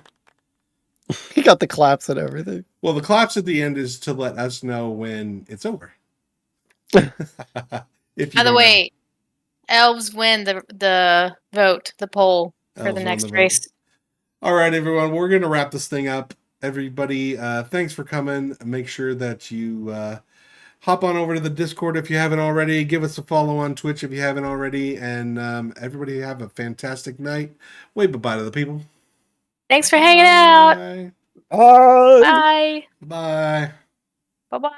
He got the claps and everything. Well, the claps at the end is to let us know when it's over. By the way, elves win the vote, the poll for the next race. All right, everyone. We're going to wrap this thing up. Everybody, thanks for coming. Make sure that you hop on over to the Discord if you haven't already. Give us a follow on Twitch if you haven't already. And everybody have a fantastic night. Wave bye-bye to the people. Thanks for hanging out. Bye. Bye. Bye. Bye-bye.